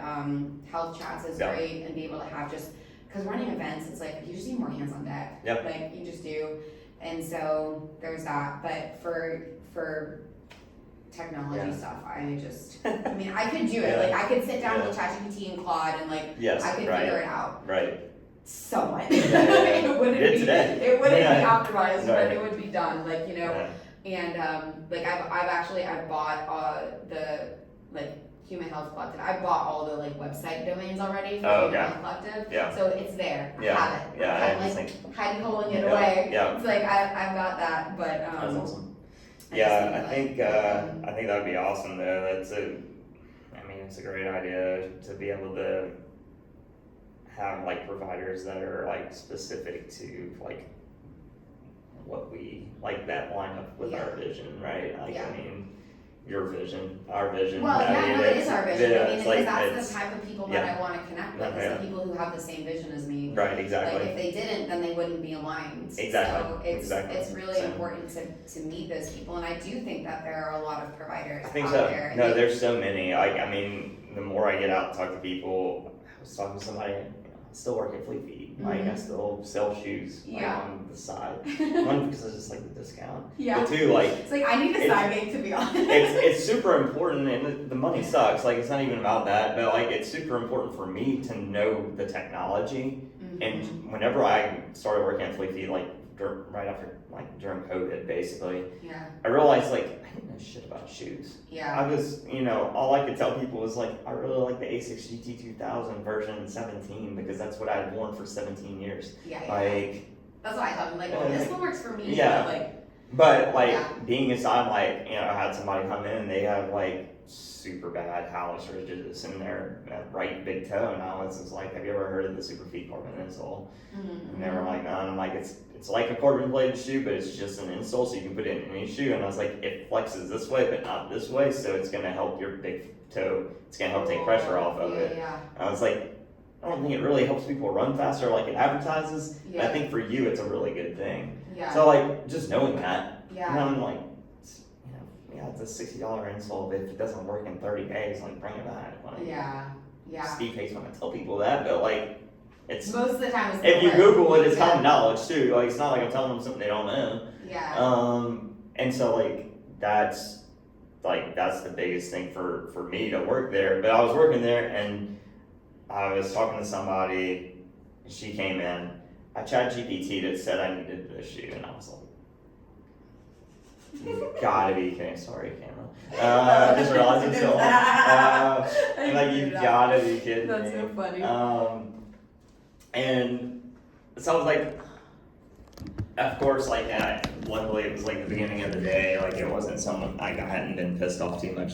Speaker 1: health chats is
Speaker 2: Yeah.
Speaker 1: great, and be able to have just because running events, it's like you just need more hands on deck.
Speaker 2: Yep.
Speaker 1: Like you just do, and so there's that. But for technology
Speaker 2: Yeah.
Speaker 1: stuff, I mean, I could do it.
Speaker 2: Yeah.
Speaker 1: Like I could sit down
Speaker 2: Yeah.
Speaker 1: with ChatGPT and Claude and like
Speaker 2: Yes.
Speaker 1: I could
Speaker 2: right.
Speaker 1: figure it out.
Speaker 2: Right.
Speaker 1: Somewhat.
Speaker 2: Yeah.
Speaker 1: It wouldn't
Speaker 2: Did
Speaker 1: be
Speaker 2: today.
Speaker 1: it wouldn't
Speaker 2: Yeah.
Speaker 1: be optimized, but
Speaker 2: Right.
Speaker 1: it would be done. Like, you know,
Speaker 2: Yeah.
Speaker 1: and like I've bought the like Human Health Collective. I bought all the like website domains already for
Speaker 2: Oh,
Speaker 1: Human
Speaker 2: okay.
Speaker 1: Health Collective.
Speaker 2: Yeah.
Speaker 1: So it's there. I
Speaker 2: Yeah.
Speaker 1: have it.
Speaker 2: Yeah.
Speaker 1: I'm
Speaker 2: I just
Speaker 1: like
Speaker 2: think
Speaker 1: hiding holding it
Speaker 2: Yeah.
Speaker 1: away.
Speaker 2: Yeah.
Speaker 1: It's like I've got that, but
Speaker 2: that's awesome.
Speaker 1: I
Speaker 2: Yeah,
Speaker 1: just
Speaker 2: I
Speaker 1: need,
Speaker 2: think
Speaker 1: like,
Speaker 2: I think that would be awesome though. It's a great idea to be able to have like providers that are like specific to like what we like that line up with our vision, right? Like
Speaker 1: Yeah.
Speaker 2: I mean, your vision, our vision.
Speaker 1: Well,
Speaker 2: I
Speaker 1: yeah,
Speaker 2: mean,
Speaker 1: no, it is our vision.
Speaker 2: yeah,
Speaker 1: I mean,
Speaker 2: it's
Speaker 1: because
Speaker 2: like-
Speaker 1: that's
Speaker 2: it's-
Speaker 1: the type of people
Speaker 2: yeah.
Speaker 1: that I want to connect with, is
Speaker 2: Yeah.
Speaker 1: the people who have the same vision as me.
Speaker 2: Right, exactly.
Speaker 1: Like if they didn't, then they wouldn't be aligned.
Speaker 2: Exactly,
Speaker 1: So
Speaker 2: exactly.
Speaker 1: it's really
Speaker 2: So-
Speaker 1: important to meet those people, and I do think that there are a lot of providers
Speaker 2: I think
Speaker 1: out
Speaker 2: so.
Speaker 1: there. and
Speaker 2: No,
Speaker 1: they-
Speaker 2: there's so many. Like, I mean, the more I get out and talk to people, I was talking to somebody, I still work at Fleet Feet. Like, I still sell shoes like,
Speaker 1: Yeah.
Speaker 2: on the side. One, because it's just like the discount.
Speaker 1: Yeah.
Speaker 2: But two, like,
Speaker 1: It's like I need a
Speaker 2: It's-
Speaker 1: side gig, to be honest.
Speaker 2: it's super important, and the money sucks. Like, it's not even about that, but like, it's super important for me to know the technology.
Speaker 1: Mhm.
Speaker 2: And whenever I started working at Fleet Feet, like right after, like, during COVID, basically.
Speaker 1: Yeah.
Speaker 2: I realized, like, I didn't know shit about shoes.
Speaker 1: Yeah.
Speaker 2: I was, you know, all I could tell people was, like, I really like the ASICS GT 2000 version 17 because that's what I had worn for 17 years.
Speaker 1: Yeah.
Speaker 2: Like,
Speaker 1: that's what I thought. I'm like, well, this one works for me.
Speaker 2: Yeah.
Speaker 1: But,
Speaker 2: like,
Speaker 1: Yeah.
Speaker 2: being inside, like, you know, I had somebody come in and they had, like, super bad hallux ridges in their right big toe, and I was just like, have you ever heard of the Superfeet Corbin insole?
Speaker 1: Mm-hmm.
Speaker 2: And they were like, no, and I'm like, it's like a Corbin bladed shoe, but it's just an insole, so you can put it in any shoe. And I was like, it flexes this way, but not this way, so it's gonna help your big toe. It's gonna help take pressure off of it.
Speaker 1: Yeah.
Speaker 2: I was like, I don't think it really helps people run faster like it advertises. But
Speaker 1: Yeah.
Speaker 2: I think for you, it's a really good thing.
Speaker 1: Yeah.
Speaker 2: So like, just knowing that,
Speaker 1: Yeah.
Speaker 2: and I'm like, you know, yeah, it's a $60 insole, but if it doesn't work in 30 days, like, bring it back. Like,
Speaker 1: Yeah. Yeah.
Speaker 2: Steve hates when I tell people that, but like, it's
Speaker 1: Most of the time, it's
Speaker 2: if you
Speaker 1: gonna work.
Speaker 2: Google it, it's
Speaker 1: Yeah.
Speaker 2: common knowledge too. Like, it's not like I'm telling them something they don't know.
Speaker 1: Yeah.
Speaker 2: And so like that's the biggest thing for me to work there. But I was working there and I was talking to somebody. She came in. I chat GPT that said I needed this shoe, and I was like, "You gotta be kidding!" Sorry, camera. I just realized it's still on. Like, you gotta be kidding me.
Speaker 1: That's so funny.
Speaker 2: And so I was like, of course, like, luckily it was like the beginning of the day, like it wasn't someone, like I hadn't been pissed off too much